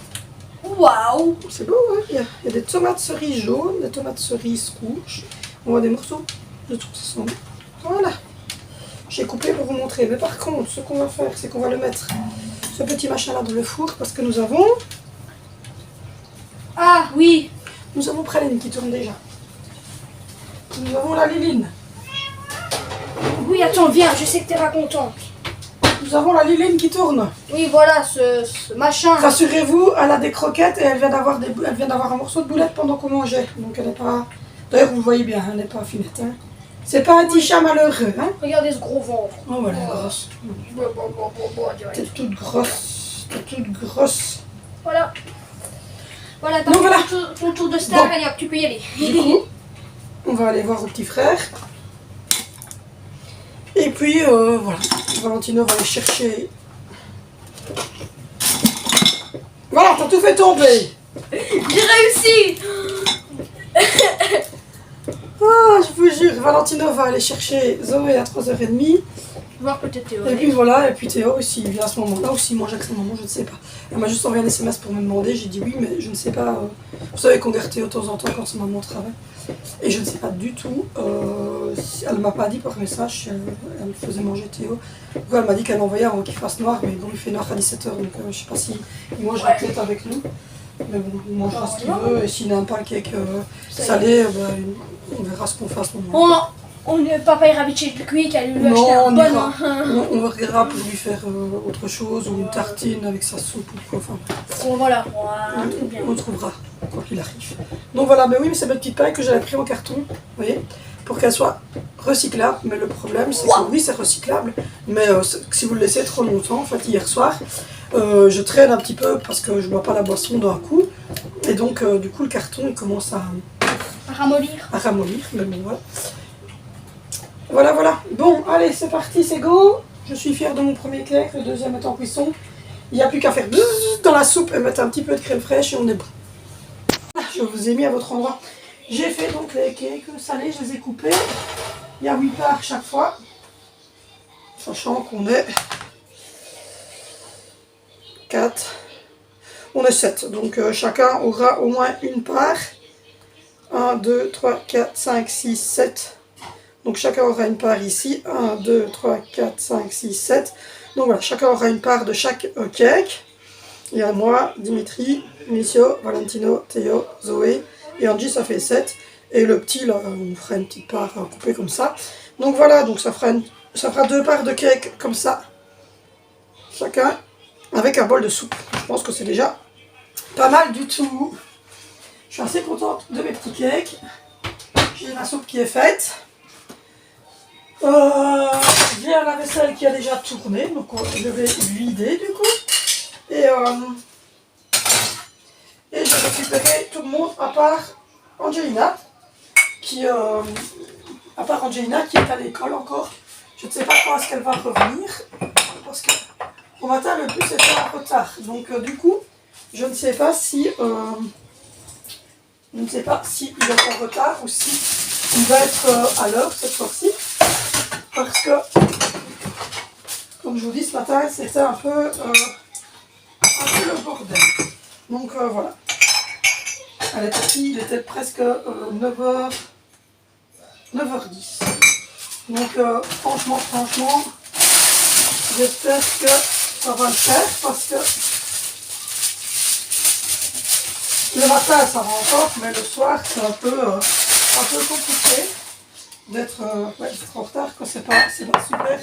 Waouh! C'est beau, hein. Il y a des tomates cerises jaunes, des tomates cerises rouges. On voit des morceaux. Je trouve que ça sent bon. Voilà. J'ai coupé pour vous montrer. Mais par contre, ce qu'on va faire, c'est qu'on va le mettre, ce petit machin-là, dans le four, parce que nous avons Oui! Praline qui tourne déjà. Nous avons la Liline. Oui, attends, viens, je sais que t'es pas content. Nous avons la Liline qui tourne. Oui, voilà, ce machin. Rassurez-vous, elle a des croquettes et elle vient d'avoir un morceau de boulette pendant qu'on mangeait. Donc elle n'est pas... D'ailleurs, vous voyez bien, elle n'est pas finette. Hein. C'est pas un petit chat malheureux. Hein. Regardez ce gros ventre. Oh, voilà, grosse. T'es toute grosse. T'es toute grosse. Voilà. Voilà, t'as Donc, voilà. ton tour de star, Bon. allez hop, tu peux y aller. Du coup, on va aller voir au petit frère. Et puis, voilà. Valentino va aller chercher... Voilà, t'as tout fait tomber. J'ai réussi! Ah, je vous jure, Valentino va aller chercher Zoé à 3h30. Voir peut-être Théo. Et puis voilà, et puis Théo aussi, il vient à ce moment-là, ou s'il mange avec sa maman, je ne sais pas. Elle m'a juste envoyé un SMS pour me demander, j'ai dit oui, mais je ne sais pas. Vous savez qu'on garde Théo de temps en temps quand sa maman travaille. Et je ne sais pas du tout, elle ne m'a pas dit par message si elle faisait manger Théo. Du coup, elle m'a dit qu'elle l'envoyait avant qu'il fasse noir, mais bon, il fait noir à 17h, donc je ne sais pas s'il mangera peut-être avec nous. Mais bon, il mangera ce qu'il veut, et s'il n'aime pas le cake salé, on verra ce qu'on fait à ce moment-là. Papa ira vite chez le cuit, qu'elle lui Non, acheter un on bon. ira. On regardera pour lui faire autre chose, ou une tartine avec sa soupe ou quoi. Enfin, Bon, voilà, un truc bien. on trouvera, quoi qu'il arrive. Donc voilà, mais oui, mais c'est ma petite paille que j'avais pris en carton, vous voyez, pour qu'elle soit recyclable. Mais le problème, c'est que oui, c'est recyclable, mais si vous le laissez trop longtemps, en fait, hier soir, je traîne un petit peu parce que je ne bois pas la boisson d'un coup, et donc du coup, le carton, il commence à ramollir, mais bon, voilà. Voilà. Bon, allez, c'est parti, c'est go. Je suis fière de mon premier cake, le deuxième est en cuisson. Il n'y a plus qu'à faire bzzz dans la soupe et mettre un petit peu de crème fraîche et on est bon. Je vous ai mis à votre endroit. J'ai fait donc les cakes salés, je les ai coupés. Il y a 8 parts chaque fois. Sachant qu'on est 4. On est 7, donc chacun aura au moins une part. 1, 2, 3, 4, 5, 6, 7. Donc chacun aura une part ici. 1, 2, 3, 4, 5, 6, 7. Donc voilà, chacun aura une part de chaque cake. Il y a moi, Dimitri, Minicio, Valentino, Théo, Zoé et Angie, ça fait 7. Et le petit, là, on fera une petite part coupée comme ça. Donc voilà, donc ça fera 2 parts de cake comme ça. Chacun avec un bol de soupe. Je pense que c'est déjà pas mal du tout. Je suis assez contente de mes petits cakes. J'ai ma soupe qui est faite. J'ai un lave-vaisselle qui a déjà tourné, donc je vais vider du coup. Et j'ai récupéré tout le monde à part Angelina, qui est à l'école encore. Je ne sais pas quand est-ce qu'elle va revenir, parce que au matin le bus était en retard. Donc du coup, je ne sais pas si il est en retard ou si il va être à l'heure cette fois-ci. Parce que, comme je vous dis ce matin, c'était un peu le bordel. Donc voilà. Elle est partie, il était presque 9h10. Donc franchement, j'espère que ça va le faire parce que le matin ça va encore, mais le soir c'est un peu compliqué d'être en retard, quoi. C'est pas super.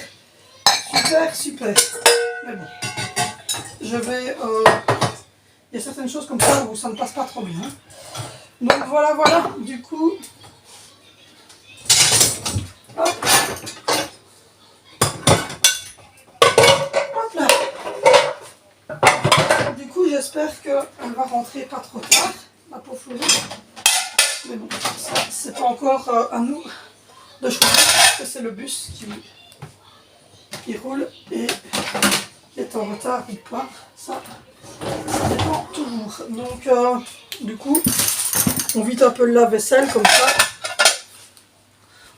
Mais bon, je vais... il y a certaines choses comme ça où ça ne passe pas trop bien. Donc voilà, du coup... Hop là. Du coup, j'espère qu'elle va rentrer pas trop tard, la pauvre Florie. Mais bon, c'est pas encore à nous de choisir, parce que c'est le bus qui roule et est en retard ou pas, ça dépend toujours. Donc du coup on vide un peu le lave-vaisselle comme ça,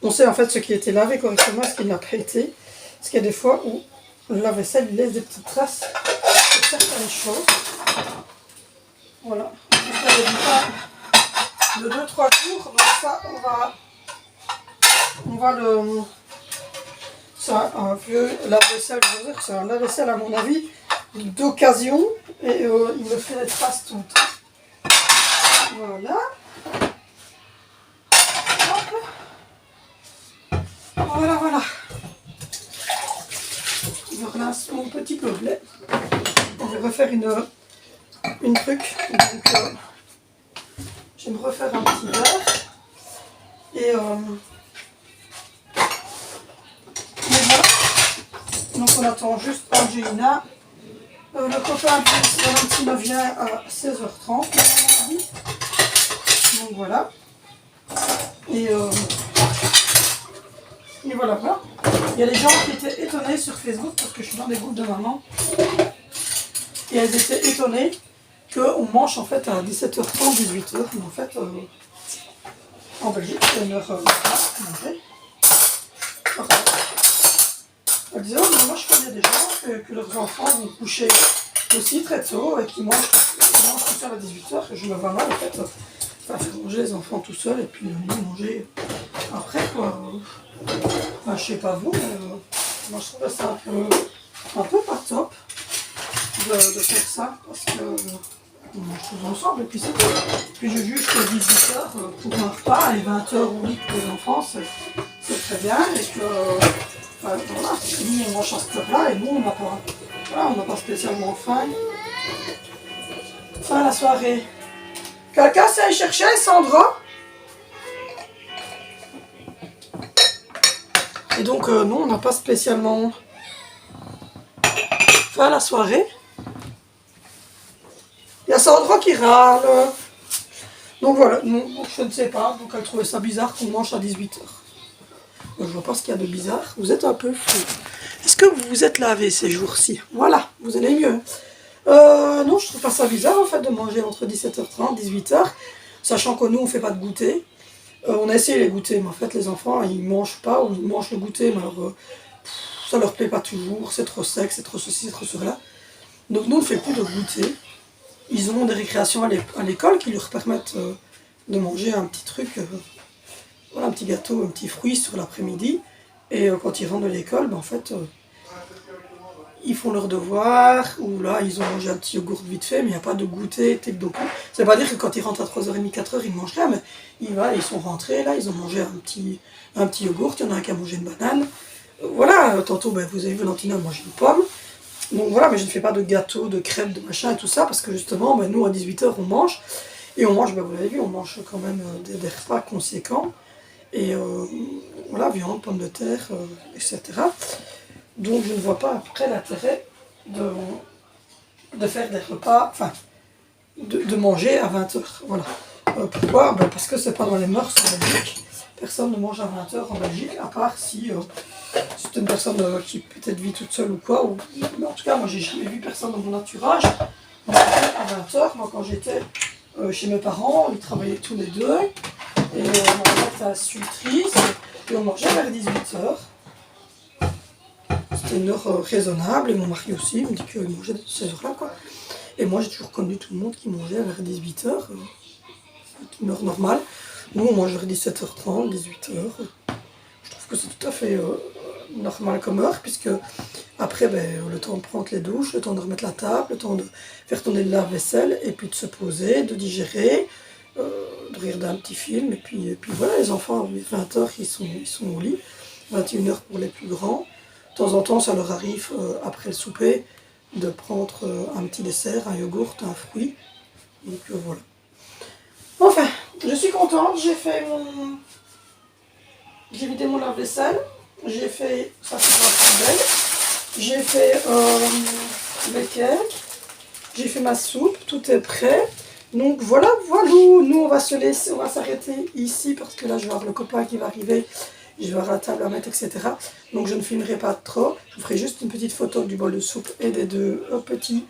on sait en fait ce qui a été lavé correctement et ce qui n'a pas été, parce qu'il y a des fois où le lave-vaisselle il laisse des petites traces sur certaines choses. Voilà, ça ne de 2-3 jours, donc ça on va le... C'est un vieux lave-vaisselle, je veux dire, c'est un lave-vaisselle à mon avis d'occasion et il me fait des traces tout le temps. Voilà. Hop. Voilà. Je relance mon petit gobelet. On va refaire une truc. Donc je vais me refaire un petit verre. Et voilà. Donc on attend juste Angelina. Le copain de Valentino vient à 16h30. Donc voilà. Et voilà. Il y a des gens qui étaient étonnés sur Facebook parce que je suis dans des groupes de mamans. Et elles étaient étonnées qu'on mange en fait à 17h30, 18h. Mais en fait, en Belgique, c'est une heure manger. Elle disait, oh, mais moi je connais des gens que leurs enfants vont coucher aussi très tôt et qui mangent tout seul à 18h. Je me vois mal en fait faire manger les enfants tout seul et puis nous manger après quoi. Enfin, je sais pas vous, mais moi je trouve ça un peu pas top de faire ça parce que on mange tous ensemble et puis c'est tout. Puis je juge que 18h pour un repas et 20h au lit pour les enfants c'est très bien et que voilà, nous on mange à cette heure-là et nous on n'a pas spécialement faim. Fin la soirée. Quelqu'un sait aller chercher Sandra? Et donc nous on n'a pas spécialement faim la soirée. Il y a Sandra qui râle. Donc voilà, nous, je ne sais pas, donc elle trouvait ça bizarre qu'on mange à 18h. Je vois pas ce qu'il y a de bizarre. Vous êtes un peu fou. Est-ce que vous vous êtes lavé ces jours-ci? Voilà, vous allez mieux. Non, je trouve pas ça bizarre en fait de manger entre 17h30 et 18h, sachant que nous on fait pas de goûter. On a essayé les goûters, mais en fait les enfants ils mangent pas ou ils mangent le goûter, mais alors ça leur plaît pas toujours, c'est trop sec, c'est trop ceci, c'est trop cela. Donc nous on ne fait plus de goûter. ils ont des récréations à l'école qui leur permettent de manger un petit truc, voilà, un petit gâteau, un petit fruit sur l'après-midi. Et quand ils rentrent de l'école, ben, en fait, ils font leurs devoirs, ou là, ils ont mangé un petit yogourt vite fait, mais il n'y a pas de goûter, type d'eau. Ça veut pas dire que quand ils rentrent à 3h30, 4h, ils ne mangent rien, mais ils sont rentrés, là, ils ont mangé un petit yogourt, il y en a un qui a mangé une banane. Voilà, tantôt, ben, vous avez vu, Valentina a mangé une pomme. Donc voilà, mais je ne fais pas de gâteau, de crêpes, de machin et tout ça, parce que justement, ben, nous, à 18h, on mange. Et on mange, ben, vous l'avez vu, on mange quand même des repas conséquents. Et voilà, viande, pommes de terre, etc. Donc je ne vois pas après l'intérêt de faire des repas, enfin, de manger à 20h. Voilà. Pourquoi? Ben, parce que c'est pas dans les mœurs en Belgique. Personne ne mange à 20h en Belgique, à part si c'est une personne qui peut-être vit toute seule ou quoi. Mais en tout cas, moi j'ai jamais vu personne dans mon entourage manger à 20h. Moi quand j'étais chez mes parents, ils travaillaient tous les deux. Et ma mère était institutrice. Et on mangeait vers 18h. C'était une heure raisonnable. Et mon mari aussi, il me dit qu'il mangeait à ces heures-là, quoi. Et moi j'ai toujours connu tout le monde qui mangeait vers 18h. Une heure normale. Nous on mange vers 17h30, 18h. Je trouve que c'est tout à fait normal comme heure, puisque après, ben, le temps de prendre les douches, le temps de remettre la table, le temps de faire tourner le lave-vaisselle, et puis de se poser, de digérer, de regarder un petit film, et puis voilà, les enfants, à 20h, ils sont au lit, 21h pour les plus grands. De temps en temps, ça leur arrive, après le souper, de prendre un petit dessert, un yogourt, un fruit. Donc voilà. Enfin, je suis contente, j'ai vidé mon lave-vaisselle, j'ai fait ça c'est dans la poubelle, j'ai fait les cakes, j'ai fait ma soupe, tout est prêt. Donc voilà, nous on va s'arrêter ici parce que là je vais avoir le copain qui va arriver, je vais avoir la table à mettre, etc. Donc je ne filmerai pas trop, je vous ferai juste une petite photo du bol de soupe et des deux petits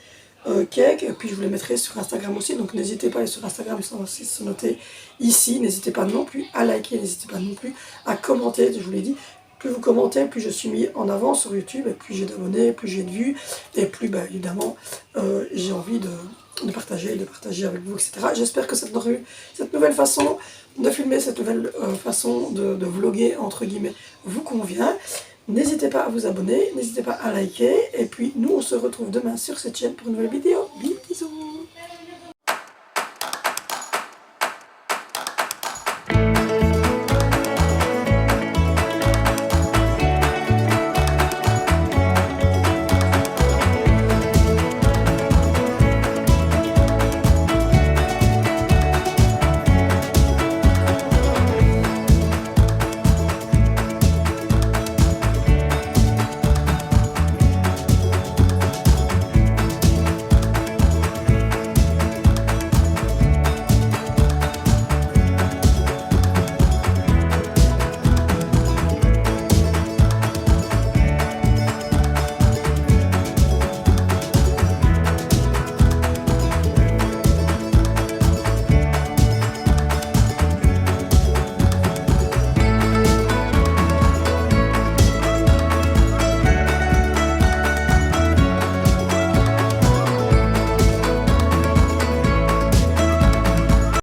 cake, et puis je vous les mettrai sur Instagram aussi, donc n'hésitez pas à aller sur Instagram, ils sont aussi notés ici, n'hésitez pas non plus à liker, n'hésitez pas non plus à commenter, je vous l'ai dit, plus vous commentez, plus je suis mis en avant sur YouTube, et plus j'ai d'abonnés, plus j'ai de vues, et plus bah, évidemment j'ai envie de partager avec vous, etc. J'espère que cette nouvelle façon de filmer, cette nouvelle façon de vlogger, entre guillemets, vous convient. N'hésitez pas à vous abonner, n'hésitez pas à liker, et puis nous on se retrouve demain sur cette chaîne pour une nouvelle vidéo. Bisous.